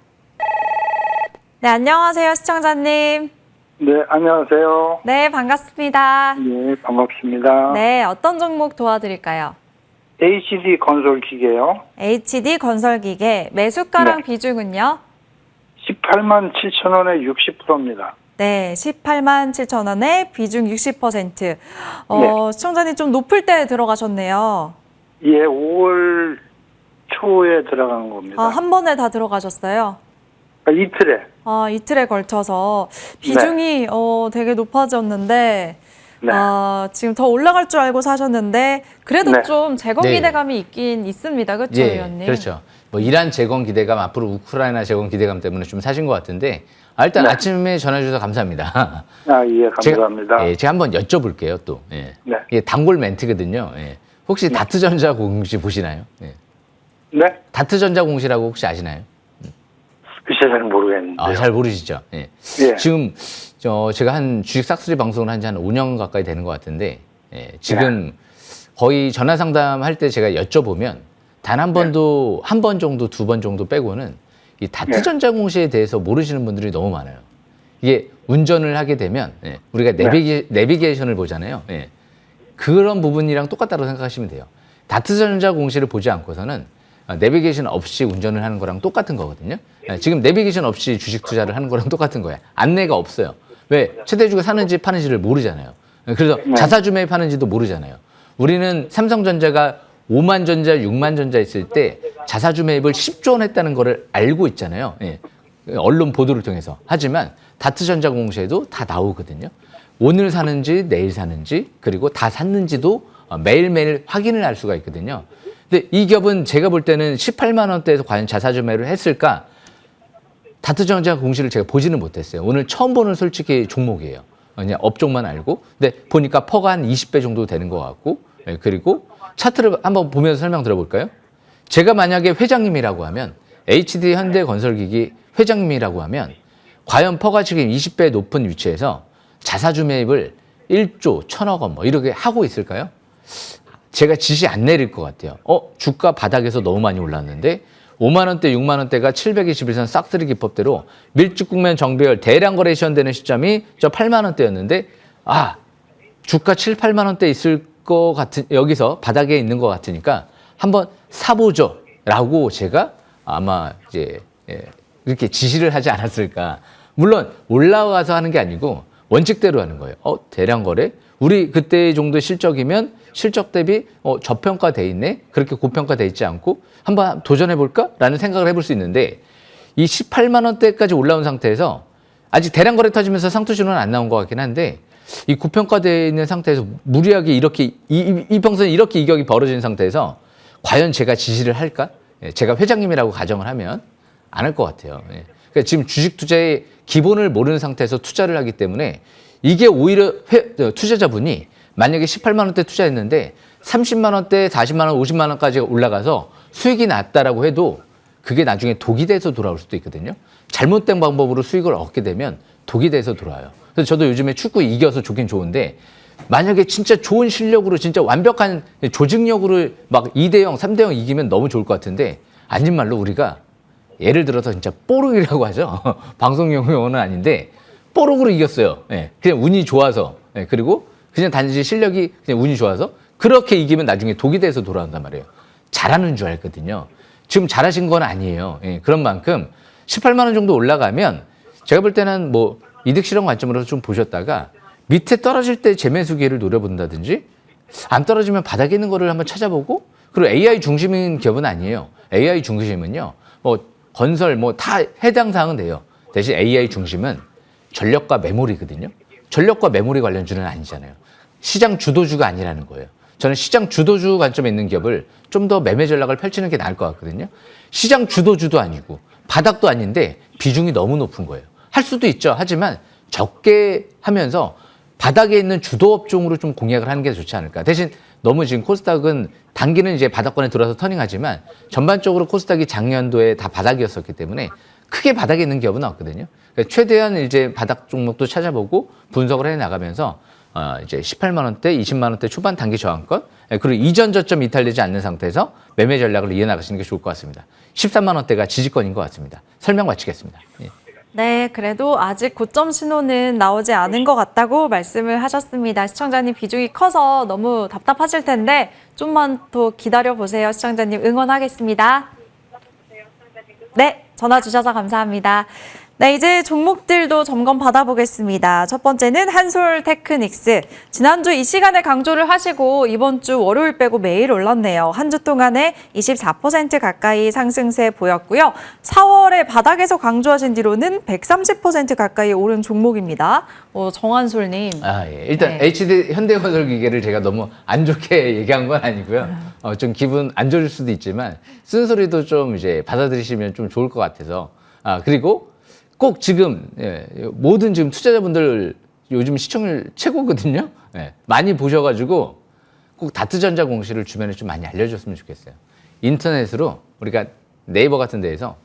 네, 안녕하세요, 시청자님. 네, 안녕하세요. 네, 반갑습니다. 네, 반갑습니다. 네, 어떤 종목 도와드릴까요? HD 건설 기계요. HD 건설기계 매수가랑 네. 비중은요? 18만 7천 원에 60%입니다. 네, 18만 7천 원에 비중 60%. 네. 시청자님 좀 높을 때 들어가셨네요. 예, 5월 초에 들어간 겁니다. 한 번에 다 들어가셨어요? 이틀에. 이틀에 걸쳐서 비중이 되게 높아졌는데 네. 지금 더 올라갈 줄 알고 사셨는데 그래도 네. 좀 재건 네. 기대감이 있긴 있습니다. 그렇죠, 의원님? 그렇죠. 뭐 이란 재건 기대감, 앞으로 우크라이나 재건 기대감 때문에 좀 사신 것 같은데 일단 네. 아침에 전화 주셔서 감사합니다. 예, 감사합니다. 제가 한번 여쭤볼게요, 또. 예. 네. 이게 단골 멘트거든요. 예. 혹시 다트전자 공시 보시나요? 예. 네? 다트전자 공시라고 혹시 아시나요? 글쎄 잘 모르겠는데. 잘 모르시죠? 예. 예. 지금 제가 한 주식 싹쓸이 방송을 한 지 한 5년 가까이 되는 것 같은데 지금 거의 전화 상담할 때 제가 여쭤보면 단 한 번도 한 번 정도, 두 번 정도 빼고는 이 다트전자 공시에 대해서 모르시는 분들이 너무 많아요. 이게 운전을 하게 되면 우리가 내비게이션을 보잖아요. 그런 부분이랑 똑같다고 생각하시면 돼요. 다트전자 공시를 보지 않고서는 내비게이션 없이 운전을 하는 거랑 똑같은 거거든요. 지금 내비게이션 없이 주식 투자를 하는 거랑 똑같은 거예요. 안내가 없어요. 왜? 최대주가 사는지 파는지를 모르잖아요. 그래서 자사주 매입하는지도 모르잖아요. 우리는 삼성전자가 5만 전자, 6만 전자 있을 때 자사주 매입을 10조 원 했다는 거를 알고 있잖아요. 언론 보도를 통해서. 하지만 다트전자 공시에도 다 나오거든요. 오늘 사는지 내일 사는지 그리고 다 샀는지도 매일매일 확인을 할 수가 있거든요. 근데 이 기업은 제가 볼 때는 18만 원대에서 과연 자사주 매를 했을까? 다트전자 공시를 제가 보지는 못했어요. 오늘 처음 보는 솔직히 종목이에요. 그냥 업종만 알고. 근데 보니까 퍼가 한 20배 정도 되는 것 같고. 그리고 차트를 한번 보면서 설명 들어볼까요? 제가 만약에 회장님이라고 하면 HD 현대건설기기 회장님이라고 하면 과연 퍼가 지금 20배 높은 위치에서 자사주 매입을 1조 1,000억 원 뭐 이렇게 하고 있을까요? 제가 지시 안 내릴 것 같아요. 주가 바닥에서 너무 많이 올랐는데 5만 원대, 6만 원대가 721선 싹쓸이 기법대로 밀집 국면 정배열 대량 거래 시현되는 시점이 저 8만 원대였는데 주가 7, 8만 원대 있을 것 같은, 여기서 바닥에 있는 것 같으니까 한번 사보죠라고 제가 아마 이제 이렇게 지시를 하지 않았을까. 물론 올라가서 하는 게 아니고 원칙대로 하는 거예요. 대량 거래? 우리 그때 정도의 실적이면 실적 대비 저평가돼 있네? 그렇게 고평가돼 있지 않고 한번 도전해볼까? 라는 생각을 해볼 수 있는데 이 18만 원대까지 올라온 상태에서 아직 대량 거래 터지면서 상투 신호는 안 나온 것 같긴 한데 이 고평가되어 있는 상태에서 무리하게 이렇게 이평선이 이렇게 이격이 벌어진 상태에서 과연 제가 지시를 할까? 제가 회장님이라고 가정을 하면 안 할 것 같아요. 그러니까 지금 주식 투자의 기본을 모르는 상태에서 투자를 하기 때문에 이게 오히려 투자자분이 만약에 18만 원대 투자했는데 30만 원대, 40만 원, 50만 원까지 올라가서 수익이 났다라고 해도 그게 나중에 독이 돼서 돌아올 수도 있거든요. 잘못된 방법으로 수익을 얻게 되면 독이 돼서 돌아와요. 그래서 저도 요즘에 축구 이겨서 좋긴 좋은데 만약에 진짜 좋은 실력으로 진짜 완벽한 조직력으로 막 2대0, 3대0 이기면 너무 좋을 것 같은데 아닌 말로 우리가 예를 들어서 진짜 뽀록이라고 하죠. 방송용 용어는 아닌데 뽀록으로 이겼어요. 그냥 운이 좋아서. 그리고 그냥 단지 실력이 그냥 운이 좋아서 그렇게 이기면 나중에 독이 돼서 돌아온단 말이에요. 잘하는 줄 알거든요. 지금 잘하신 건 아니에요. 그런 만큼 18만 원 정도 올라가면 제가 볼 때는 뭐 이득 실현 관점으로 좀 보셨다가 밑에 떨어질 때 재매수 기회를 노려본다든지 안 떨어지면 바닥에 있는 거를 한번 찾아보고 그리고 AI 중심인 기업은 아니에요. AI 중심은요. 뭐 건설 뭐 다 해당 사항은 돼요. 대신 AI 중심은 전력과 메모리거든요. 전력과 메모리 관련주는 아니잖아요. 시장 주도주가 아니라는 거예요. 저는 시장 주도주 관점에 있는 기업을 좀 더 매매 전략을 펼치는 게 나을 것 같거든요. 시장 주도주도 아니고 바닥도 아닌데 비중이 너무 높은 거예요. 할 수도 있죠. 하지만 적게 하면서 바닥에 있는 주도 업종으로 좀 공략을 하는 게 좋지 않을까. 대신 너무 지금 코스닥은 단기는 이제 바닥권에 들어와서 터닝하지만 전반적으로 코스닥이 작년도에 다 바닥이었었기 때문에 크게 바닥에 있는 기업은 없거든요. 그러니까 최대한 이제 바닥 종목도 찾아보고 분석을 해 나가면서 이제 18만 원대, 20만 원대 초반 단기 저항권 그리고 이전 저점 이탈되지 않는 상태에서 매매 전략을 이어나가시는 게 좋을 것 같습니다. 13만 원대가 지지권인 것 같습니다. 설명 마치겠습니다. 예. 네, 그래도 아직 고점 신호는 나오지 않은 것 같다고 말씀을 하셨습니다. 시청자님 비중이 커서 너무 답답하실 텐데 좀만 더 기다려보세요. 시청자님 응원하겠습니다. 네, 전화 주셔서 감사합니다. 네, 이제 종목들도 점검 받아보겠습니다. 첫 번째는 한솔테크닉스. 지난주 이 시간에 강조를 하시고 이번 주 월요일 빼고 매일 올랐네요. 한 주 동안에 24% 가까이 상승세 보였고요. 4월에 바닥에서 강조하신 뒤로는 130% 가까이 오른 종목입니다. 정한솔님. 예. 일단 네. HD 현대건설기계를 제가 너무 안 좋게 얘기한 건 아니고요. 좀 기분 안 좋을 수도 있지만 쓴소리도 좀 이제 받아들이시면 좀 좋을 것 같아서. 그리고 꼭 지금 모든 지금 투자자분들 요즘 시청률 최고거든요. 많이 보셔가지고 꼭 다트전자 공시를 주변에 좀 많이 알려줬으면 좋겠어요. 인터넷으로 우리가 네이버 같은 데에서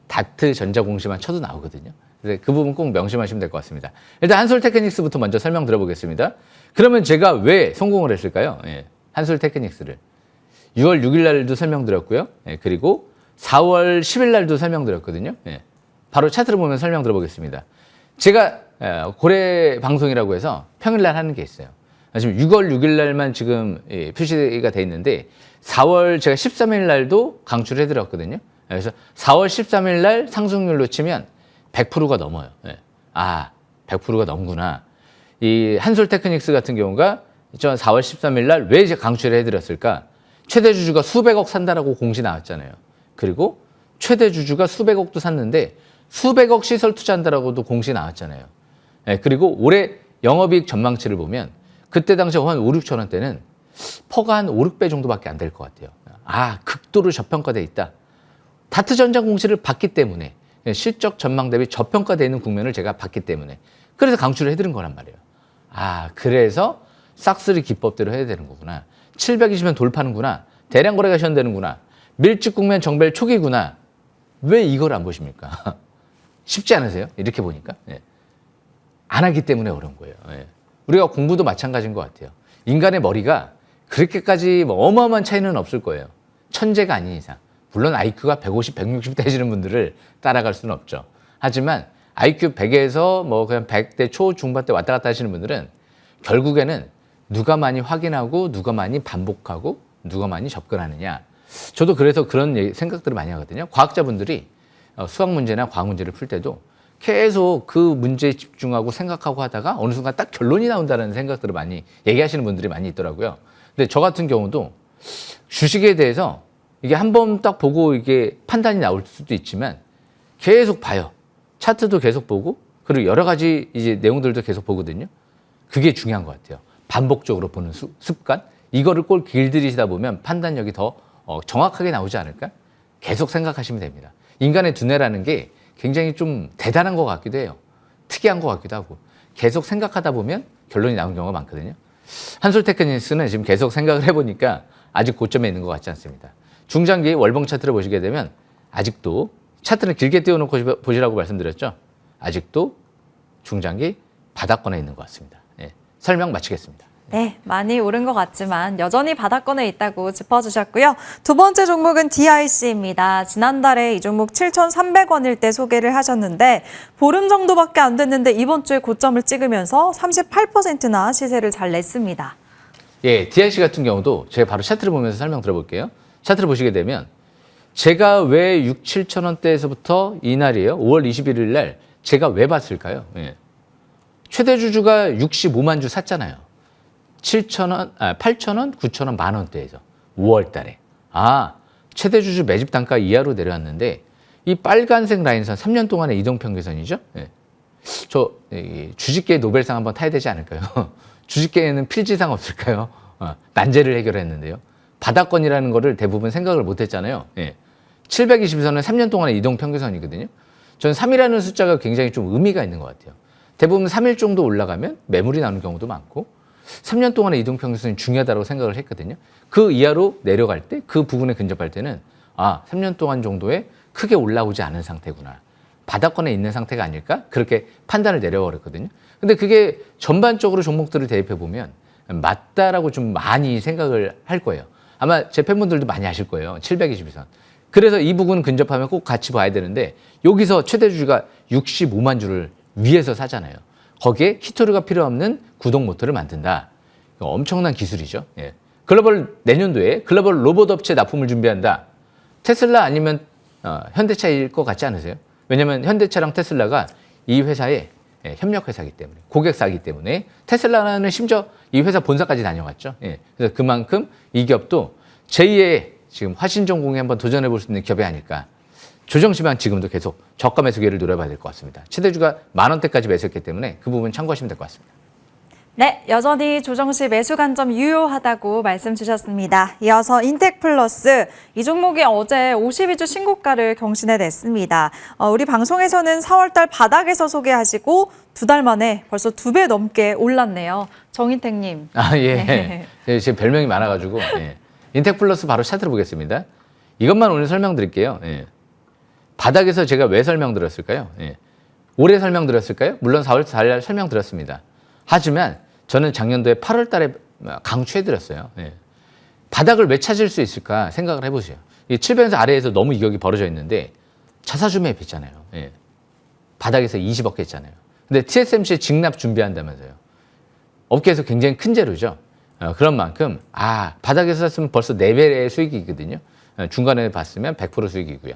다트전자 공시만 쳐도 나오거든요. 그래서 그 부분 꼭 명심하시면 될 것 같습니다. 일단 한솔테크닉스부터 먼저 설명 드려보겠습니다. 그러면 제가 왜 성공을 했을까요? 한솔테크닉스를 6월 6일 날도 설명드렸고요. 그리고 4월 10일 날도 설명드렸거든요. 바로 차트를 보면 설명 들어보겠습니다. 제가 고래 방송이라고 해서 평일날 하는 게 있어요. 지금 6월 6일 날만 지금 표시가 돼 있는데 4월 제가 13일 날도 강추를 해드렸거든요. 그래서 4월 13일 날 상승률로 치면 100%가 넘어요. 100%가 넘구나. 이 한솔테크닉스 같은 경우가 4월 13일 날 왜 강추를 해드렸을까? 최대 주주가 수백억 산다라고 공시 나왔잖아요. 그리고 최대 주주가 수백억도 샀는데 수백억 시설 투자한다라고도 공시 나왔잖아요. 그리고 올해 영업이익 전망치를 보면 그때 당시 한 5, 6천 원대는 퍼가 한 5, 6배 정도밖에 안 될 것 같아요. 극도로 저평가돼 있다. 다트전자 공시를 봤기 때문에 실적 전망 대비 저평가되어 있는 국면을 제가 봤기 때문에 그래서 강추를 해드린 거란 말이에요. 그래서 싹쓸이 기법대로 해야 되는 거구나. 720면 돌파는구나. 대량 거래가 시현되는구나. 밀집 국면 정벨 초기구나. 왜 이걸 안 보십니까? 쉽지 않으세요? 이렇게 보니까. 안 하기 때문에 어려운 거예요. 우리가 공부도 마찬가지인 것 같아요. 인간의 머리가 그렇게까지 어마어마한 차이는 없을 거예요. 천재가 아닌 이상. 물론 IQ가 150, 160 되시는 분들을 따라갈 수는 없죠. 하지만 IQ 100에서 뭐 그냥 100대 초 중반 대 왔다 갔다 하시는 분들은 결국에는 누가 많이 확인하고 누가 많이 반복하고 누가 많이 접근하느냐. 저도 그래서 그런 생각들을 많이 하거든요. 과학자분들이 수학 문제나 과학 문제를 풀 때도 계속 그 문제에 집중하고 생각하고 하다가 어느 순간 딱 결론이 나온다는 생각들을 많이 얘기하시는 분들이 많이 있더라고요. 근데 저 같은 경우도 주식에 대해서 이게 한 번 딱 보고 이게 판단이 나올 수도 있지만 계속 봐요. 차트도 계속 보고 그리고 여러 가지 이제 내용들도 계속 보거든요. 그게 중요한 것 같아요. 반복적으로 보는 습관. 이거를 꼭 길들이시다 보면 판단력이 더 정확하게 나오지 않을까? 계속 생각하시면 됩니다. 인간의 두뇌라는 게 굉장히 좀 대단한 것 같기도 해요. 특이한 것 같기도 하고 계속 생각하다 보면 결론이 나오는 경우가 많거든요. 한솔 테크니스는 지금 계속 생각을 해보니까 아직 고점에 있는 것 같지 않습니다. 중장기 월봉 차트를 보시게 되면 아직도 차트는 길게 띄워놓고 보시라고 말씀드렸죠. 아직도 중장기 바닥권에 있는 것 같습니다. 네, 설명 마치겠습니다. 네, 많이 오른 것 같지만 여전히 바닥권에 있다고 짚어주셨고요. 두 번째 종목은 DIC입니다. 지난달에 이 종목 7,300원일 때 소개를 하셨는데 보름 정도밖에 안 됐는데 이번 주에 고점을 찍으면서 38%나 시세를 잘 냈습니다. 예, DIC 같은 경우도 제가 바로 차트를 보면서 설명 들어볼게요. 차트를 보시게 되면 제가 왜 6, 7천 원대에서부터 이날이에요. 5월 21일 날 제가 왜 봤을까요? 예. 최대 주주가 65만 주 샀잖아요. 7,000원, 8,000원, 9,000원, 만 원대에서 5월 달에. 최대 주주 매집 단가 이하로 내려왔는데 이 빨간색 라인선 3년 동안의 이동평균선이죠. 예. 주식계 노벨상 한번 타야 되지 않을까요? 주식계에는 필지상 없을까요? 난제를 해결했는데요. 바닥권이라는 거를 대부분 생각을 못 했잖아요. 예. 720선은 3년 동안의 이동평균선이거든요. 저는 3이라는 숫자가 굉장히 좀 의미가 있는 것 같아요. 대부분 3일 정도 올라가면 매물이 나오는 경우도 많고 3년 동안의 이동평균선이 중요하다고 생각을 했거든요. 그 이하로 내려갈 때, 그 부분에 근접할 때는 3년 동안 정도에 크게 올라오지 않은 상태구나. 바닥권에 있는 상태가 아닐까? 그렇게 판단을 내려버렸거든요. 근데 그게 전반적으로 종목들을 대입해 보면 맞다라고 좀 많이 생각을 할 거예요. 아마 제 팬분들도 많이 아실 거예요. 722선. 그래서 이 부분 근접하면 꼭 같이 봐야 되는데 여기서 최대 주주가 65만 주를 위에서 사잖아요. 거기에 히토류가 필요 없는 구동 모터를 만든다. 이거 엄청난 기술이죠. 예. 내년도에 글로벌 로봇 업체 납품을 준비한다. 테슬라 아니면 현대차일 것 같지 않으세요? 왜냐하면 현대차랑 테슬라가 이 회사의 협력 회사이기 때문에, 고객사이기 때문에 테슬라는 심지어 이 회사 본사까지 다녀갔죠. 예. 그래서 그만큼 이 기업도 제2의 지금 화신전공에 한번 도전해 볼 수 있는 기업이 아닐까. 조정시만 지금도 계속 저가 매수 기회를 노려봐야 될 것 같습니다. 최대주가 만 원대까지 매수했기 때문에 그 부분 참고하시면 될 것 같습니다. 네, 여전히 조정시 매수 관점 유효하다고 말씀 주셨습니다. 이어서 인텍플러스, 이 종목이 어제 52주 신고가를 경신해냈습니다. 우리 방송에서는 4월달 바닥에서 소개하시고 두 달 만에 벌써 2배 넘게 올랐네요. 정인택님. 예. 네. 제 별명이 많아가지고. 예. 인텍플러스 바로 차트를 보겠습니다. 이것만 오늘 설명드릴게요. 예. 바닥에서 제가 왜 설명드렸을까요? 예. 올해 설명드렸을까요? 물론 4월 4일 설명드렸습니다. 하지만 저는 작년도에 8월 달에 강추해드렸어요. 예. 바닥을 왜 찾을 수 있을까 생각을 해보세요. 이 700에서 아래에서 너무 이격이 벌어져 있는데 자사주 매입했잖아요. 예. 바닥에서 20억 했잖아요. 근데 TSMC 직납 준비한다면서요. 업계에서 굉장히 큰 재료죠. 그런 만큼 바닥에서 샀으면 벌써 4배의 수익이거든요. 중간에 봤으면 100% 수익이고요.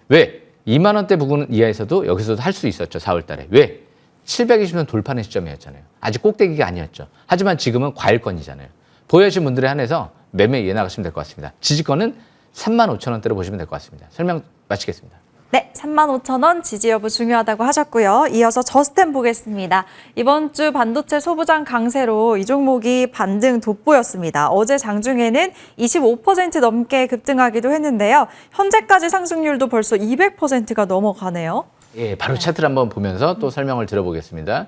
왜? 2만 원대 부근 이하에서도 여기서도 할 수 있었죠. 4월 달에. 왜? 720원 돌파는 시점이었잖아요. 아직 꼭대기가 아니었죠. 하지만 지금은 과일권이잖아요. 보유하신 분들에 한해서 매매 이해 나가시면 될 것 같습니다. 지지권은 35,000원대로 보시면 될 것 같습니다. 설명 마치겠습니다. 네, 35,000원 지지 여부 중요하다고 하셨고요. 이어서 저스템 보겠습니다. 이번 주 반도체 소부장 강세로 이 종목이 반등 돋보였습니다. 어제 장중에는 25% 넘게 급등하기도 했는데요. 현재까지 상승률도 벌써 200%가 넘어가네요. 예, 바로 차트를 한번 보면서 또 설명을 드려보겠습니다.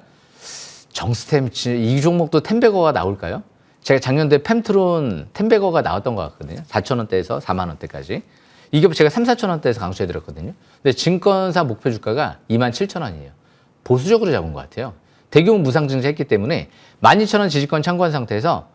정스템, 이 종목도 텐베거가 나올까요? 제가 작년도에 펨트론 텐베거가 나왔던 것 같거든요. 4,000원대에서 4만 원대까지. 이 기업 제가 3, 4,000원대에서 강추해드렸거든요. 근데 증권사 목표 주가가 27,000원이에요. 보수적으로 잡은 것 같아요. 대규모 무상증자 했기 때문에 12,000원 지지권 참고한 상태에서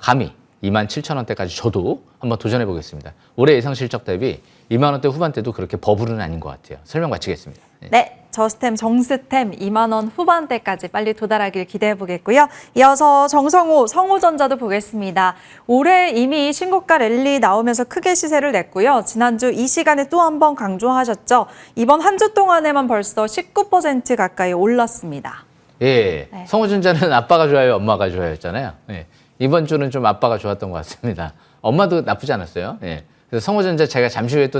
감히 27,000원대까지 저도 한번 도전해보겠습니다. 올해 예상 실적 대비 2만 원대 후반대도 그렇게 버블은 아닌 것 같아요. 설명 마치겠습니다. 네, 저스템, 정스템 2만 원 후반대까지 빨리 도달하길 기대해 보겠고요. 이어서 정성호, 성호전자도 보겠습니다. 올해 이미 신고가 랠리 나오면서 크게 시세를 냈고요. 지난주 이 시간에 또 한 번 강조하셨죠. 이번 한 주 동안에만 벌써 19% 가까이 올랐습니다. 예, 네. 성호전자는 아빠가 좋아요, 엄마가 좋아요였잖아요. 예, 이번 주는 좀 아빠가 좋았던 것 같습니다. 엄마도 나쁘지 않았어요. 예, 그래서 성호전자 제가 잠시 후에 또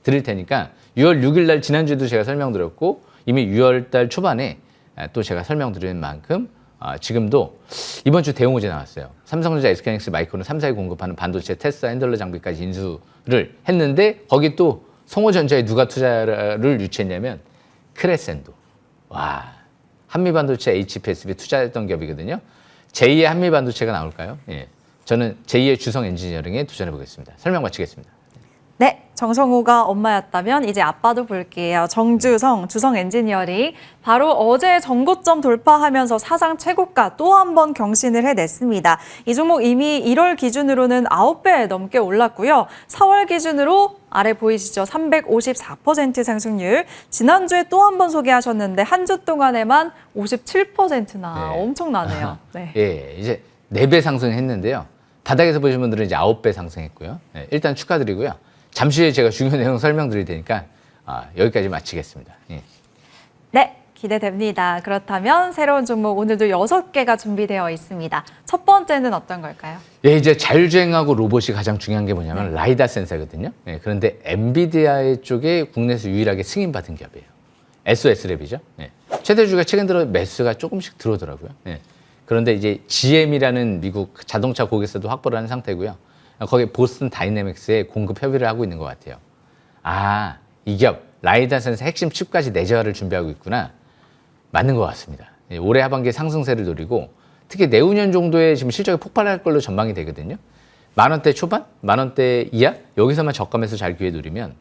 드릴 테니까 6월 6일 날 지난주에도 제가 설명드렸고 이미 6월 달 초반에 또 제가 설명드린 만큼 지금도 이번 주 대형 호재 나왔어요. 삼성전자, SK하이닉스, 마이크론 3사에 공급하는 반도체, 테스라, 핸들러 장비까지 인수를 했는데 거기 또 성호전자에 누가 투자를 유치했냐면 크레센도. 와, 한미반도체 HPSB 투자했던 기업이거든요. 제2의 한미반도체가 나올까요? 예, 저는 제2의 주성 엔지니어링에 도전해 보겠습니다. 설명 마치겠습니다. 네, 정성호가 엄마였다면 이제 아빠도 볼게요. 정주성, 주성 엔지니어링. 바로 어제 전고점 돌파하면서 사상 최고가 또 한 번 경신을 해냈습니다. 이 종목 이미 1월 기준으로는 9배 넘게 올랐고요. 4월 기준으로 아래 보이시죠? 354% 상승률. 지난주에 또 한 번 소개하셨는데 한 주 동안에만 57%나 네. 엄청나네요. 네. 예, 이제 4배 상승했는데요. 바닥에서 보신 분들은 이제 9배 상승했고요. 예, 일단 축하드리고요. 잠시 후에 제가 중요한 내용 설명드릴 테니까 여기까지 마치겠습니다. 예. 네, 기대됩니다. 그렇다면 새로운 종목 오늘도 6개가 준비되어 있습니다. 첫 번째는 어떤 걸까요? 예, 이제 자율주행하고 로봇이 가장 중요한 게 뭐냐면 라이다 센서거든요. 예, 그런데 엔비디아 쪽에 국내에서 유일하게 승인받은 기업이에요. SOS랩이죠. 예. 최대 주가 최근 들어 매수가 조금씩 들어오더라고요. 예. 그런데 이제 GM이라는 미국 자동차 고객사도 확보를 한 상태고요. 거기 보스턴 다이내믹스에 공급 협의를 하고 있는 것 같아요. 아, 이 기업 라이다 센서 핵심 칩까지 내재화를 준비하고 있구나. 맞는 것 같습니다. 예, 올해 하반기에 상승세를 노리고 특히 내후년 정도에 지금 실적이 폭발할 걸로 전망이 되거든요. 10,000원대 초반, 10,000원대 이하 여기서만 저가면서 잘 기회 누리면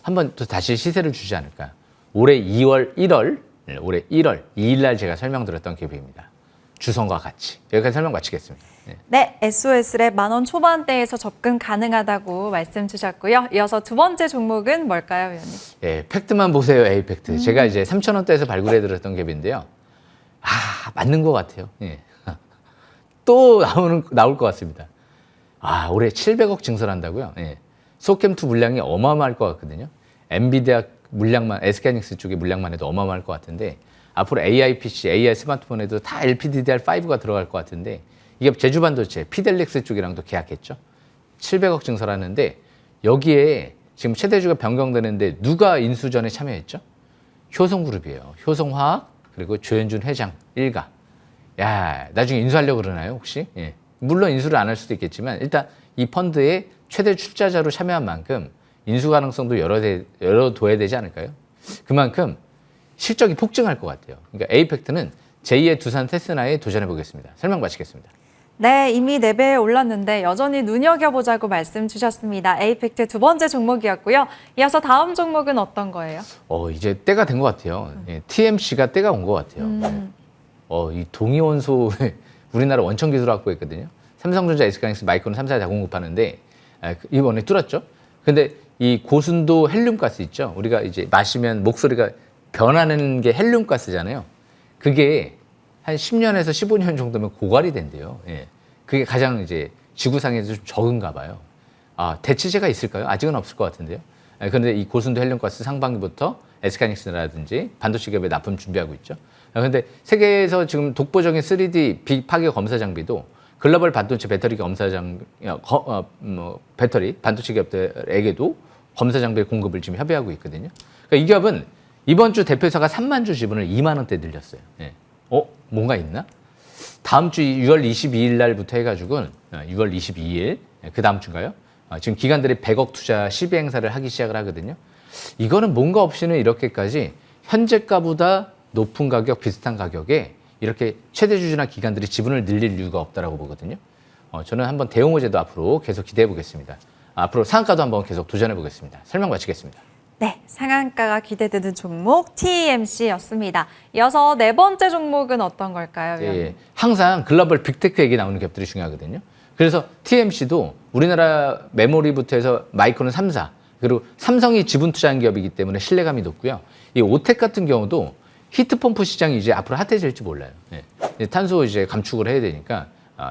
한번 또 다시 시세를 주지 않을까. 올해 1월 2일 날 제가 설명드렸던 기업입니다. 주성과 같이. 여기까지 설명 마치겠습니다. 네, SOS랩 10,000원 초반대에서 접근 가능하다고 말씀 주셨고요. 이어서 두 번째 종목은 뭘까요, 위원님? 예, 팩트만 보세요, 에이팩트. 제가 이제 3,000원대에서 발굴해드렸던 갭인데요. 맞는 것 같아요. 예. 또 나올 것 같습니다. 올해 700억 증설한다고요? 예. 소캠2 물량이 어마어마할 것 같거든요. 엔비디아 물량만, SK하이닉스 쪽의 물량만 해도 어마어마할 것 같은데 앞으로 AI PC, AI 스마트폰에도 다 LPDDR5가 들어갈 것 같은데 이게 제주반도체, 피델릭스 쪽이랑도 계약했죠. 700억 증설하는데 여기에 지금 최대주가 변경되는데 누가 인수 전에 참여했죠? 효성그룹이에요. 효성화학 그리고 조현준 회장 일가. 야, 나중에 인수하려고 그러나요 혹시? 예. 물론 인수를 안 할 수도 있겠지만 일단 이 펀드에 최대 출자자로 참여한 만큼 인수 가능성도 열어둬야 되지 않을까요? 그만큼 실적이 폭증할 것 같아요. 그러니까 에이팩트는 제2의 두산 테스나에 도전해 보겠습니다. 설명 마치겠습니다. 네, 이미 4배에 올랐는데 여전히 눈여겨보자고 말씀 주셨습니다. 에이팩트 두 번째 종목이었고요. 이어서 다음 종목은 어떤 거예요? 이제 때가 된 것 같아요. 예, TMC가 때가 온 것 같아요. 이 동위원소 우리나라 원천 기술 확보했거든요. 삼성전자, SK하이닉스, 마이크론 3사에 다 공급하는데 이번에 뚫었죠. 근데 이 고순도 헬륨가스 있죠. 우리가 이제 마시면 목소리가 변하는 게 헬륨가스잖아요. 그게 한 10년에서 15년 정도면 고갈이 된대요. 예. 그게 가장 이제 지구상에서 좀 적은가 봐요. 대체제가 있을까요? 아직은 없을 것 같은데요. 그런데 이 고순도 헬륨가스 상반기부터 SK하이닉스라든지 반도체 기업에 납품 준비하고 있죠. 그런데 세계에서 지금 독보적인 3D 비파괴 검사 장비도 글로벌 반도체 배터리 배터리 반도체 기업들에게도 검사 장비 공급을 지금 협의하고 있거든요. 그러니까 이 기업은 이번 주 대표사가 3만 주 지분을 2만 원대 늘렸어요. 예. 뭔가 있나? 다음 주 6월 22일 날부터 해가지고는 6월 22일 그 다음 주인가요? 지금 기관들이 100억 투자 시비 행사를 하기 시작을 하거든요. 이거는 뭔가 없이는 이렇게까지 현재가보다 높은 가격, 비슷한 가격에 이렇게 최대 주주나 기관들이 지분을 늘릴 이유가 없다라고 보거든요. 저는 한번 대형 호재도 앞으로 계속 기대해 보겠습니다. 앞으로 상한가도 한번 계속 도전해 보겠습니다. 설명 마치겠습니다. 네, 상한가가 기대되는 종목 TMC였습니다. 이어서 네 번째 종목은 어떤 걸까요, 위원님? 예, 항상 글로벌 빅테크 얘기 나오는 기업들이 중요하거든요. 그래서 TMC도 우리나라 메모리부터 해서 마이크론 3사, 그리고 삼성이 지분 투자한 기업이기 때문에 신뢰감이 높고요. 이 오텍 같은 경우도 히트펌프 시장이 이제 앞으로 핫해질지 몰라요. 예. 이제 탄소 이제 감축을 해야 되니까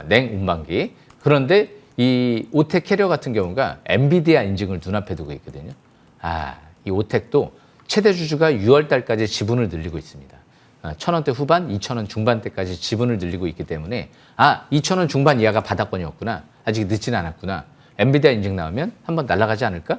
냉 운반기. 그런데 이 오텍 캐리어 같은 경우가 엔비디아 인증을 눈앞에 두고 있거든요. 이 오텍도 최대 주주가 6월 달까지 지분을 늘리고 있습니다. 1,000원대 후반, 2,000원 중반대까지 지분을 늘리고 있기 때문에 2,000원 중반 이하가 바닥권이었구나. 아직 늦지는 않았구나. 엔비디아 인증 나오면 한번 날아가지 않을까?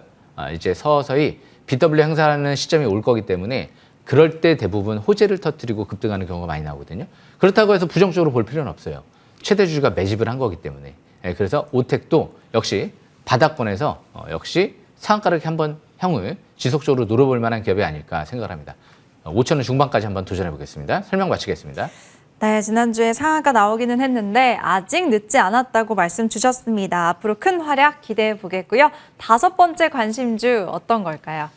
이제 서서히 BW 행사하는 시점이 올 거기 때문에 그럴 때 대부분 호재를 터뜨리고 급등하는 경우가 많이 나오거든요. 그렇다고 해서 부정적으로 볼 필요는 없어요. 최대 주주가 매집을 한 거기 때문에. 그래서 오텍도 역시 바닥권에서 역시 상한가를 한번 향후 지속적으로 노려볼 만한 기업이 아닐까 생각을 합니다. 5,000원 중반까지 한번 도전해 보겠습니다. 설명 마치겠습니다. 네, 지난주에 상한가 나오기는 했는데 아직 늦지 않았다고 말씀 주셨습니다. 앞으로 큰 활약 기대해 보겠고요. 5번째 관심주 어떤 걸까요?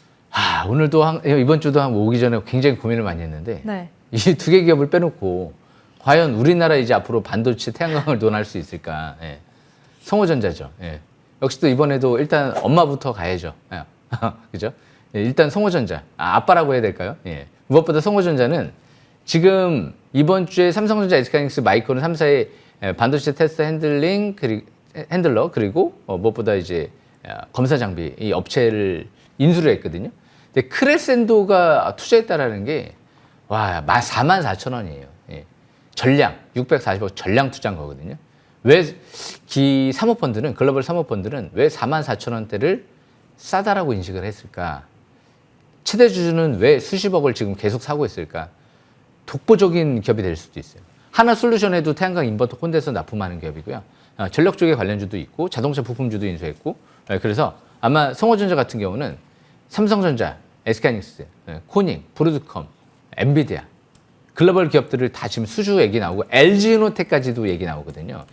오늘도 이번 주도 오기 전에 굉장히 고민을 많이 했는데 네. 이 두 개 기업을 빼놓고 과연 우리나라 이제 앞으로 반도체 태양광을 논할 수 있을까? 성호전자죠. 역시 또 이번에도 일단 엄마부터 가야죠. 그죠? 일단 성호전자. 아빠라고 해야 될까요? 무엇보다 성호전자는 지금 이번 주에 삼성전자, SK하이닉스, 마이크론 3사의 반도체 테스트 핸들러 그리고 무엇보다 이제 검사 장비 이 업체를 인수를 했거든요. 근데 크레센도가 투자했다라는 게 44,000원이에요. 전량 640억 전량 투자한 거거든요. 왜 이 사모펀드는 글로벌 사모펀드는 왜 44,000원대를 싸다라고 인식을 했을까? 최대 주주는 왜 수십억을 지금 계속 사고 있을까? 독보적인 기업이 될 수도 있어요. 하나솔루션에도 태양광 인버터 콘덴서 납품하는 기업이고요. 전력 쪽에 관련주도 있고 자동차 부품주도 인수했고 그래서 아마 성호전자 같은 경우는 삼성전자, SK하이닉스, 코닝, 브로드컴, 엔비디아 글로벌 기업들을 다 지금 수주 얘기 나오고 LG노텍까지도 얘기 나오거든요.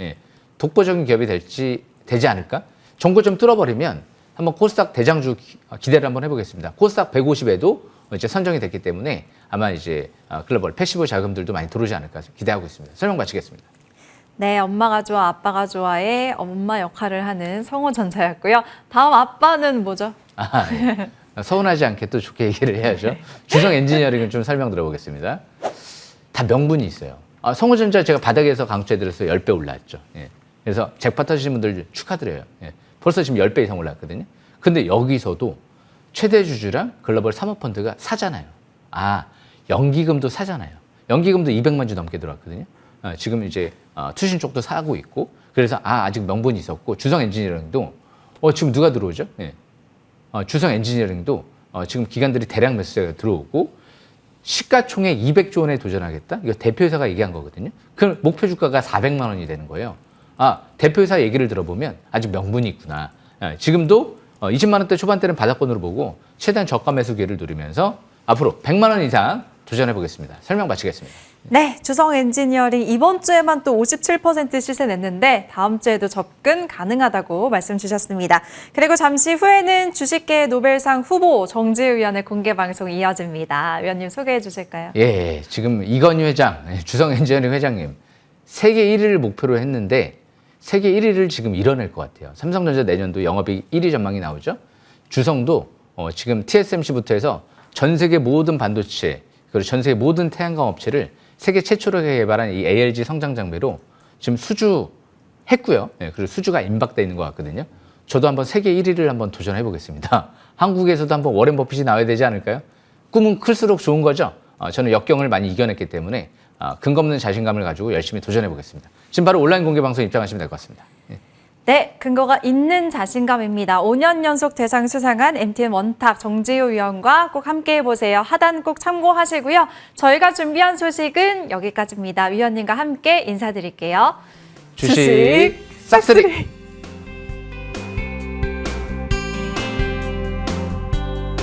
독보적인 기업이 되지 않을까? 정고점 뚫어버리면 한번 코스닥 대장주 기대를 한번 해보겠습니다. 코스닥 150에도 이제 선정이 됐기 때문에 아마 이제 글로벌 패시브 자금들도 많이 들어오지 않을까 기대하고 있습니다. 설명 마치겠습니다. 네, 엄마가 좋아, 아빠가 좋아의 엄마 역할을 하는 성호전자였고요. 다음 아빠는 뭐죠? 서운하지 않게 또 좋게 얘기를 해야죠. 주성 엔지니어링을 좀 설명 들어보겠습니다. 다 명분이 있어요. 성호전자 제가 바닥에서 강조해드려서 10배 올랐죠. 그래서 잭팟 하시는 분들 축하드려요. 벌써 지금 10배 이상 올랐거든요. 근데 여기서도 최대 주주랑 글로벌 사모펀드가 사잖아요. 연기금도 사잖아요. 연기금도 200만 주 넘게 들어왔거든요. 지금 이제 투신 쪽도 사고 있고 그래서 아직 명분이 있었고 주성 엔지니어링도 지금 누가 들어오죠? 주성 엔지니어링도 지금 기관들이 대량 매수세가 들어오고 시가총액 200조 원에 도전하겠다? 이거 대표회사가 얘기한 거거든요. 그럼 목표 주가가 400만 원이 되는 거예요. 대표회사 얘기를 들어보면 아직 명분이 있구나. 지금도 20만 원대 초반대는 바닥권으로 보고 최대한 저가 매수 기회를 누리면서 앞으로 100만 원 이상 도전해 보겠습니다. 설명 마치겠습니다. 네, 주성 엔지니어링 이번 주에만 또 57% 시세 냈는데 다음 주에도 접근 가능하다고 말씀 주셨습니다. 그리고 잠시 후에는 주식계 노벨상 후보 정지우 위원의 공개 방송이 이어집니다. 위원님 소개해 주실까요? 지금 이건희 회장, 주성 엔지니어링 회장님 세계 1위를 목표로 했는데 세계 1위를 지금 이뤄낼 것 같아요. 삼성전자 내년도 영업이익 1위 전망이 나오죠. 주성도 지금 TSMC부터 해서 전 세계 모든 반도체 그리고 전 세계 모든 태양광 업체를 세계 최초로 개발한 이 ALG 성장 장비로 지금 수주했고요. 그리고 수주가 임박돼 있는 것 같거든요. 저도 한번 세계 1위를 한번 도전해 보겠습니다. 한국에서도 한번 워렌 버핏이 나와야 되지 않을까요? 꿈은 클수록 좋은 거죠. 저는 역경을 많이 이겨냈기 때문에 근거 없는 자신감을 가지고 열심히 도전해 보겠습니다. 지금 바로 온라인 공개 방송 입장하시면 될 것 같습니다. 네, 근거가 있는 자신감입니다. 5년 연속 대상 수상한 MTN 원탁 정지우 위원과 꼭 함께해 보세요. 하단 꼭 참고하시고요. 저희가 준비한 소식은 여기까지입니다. 위원님과 함께 인사드릴게요. 주식 싹쓸이.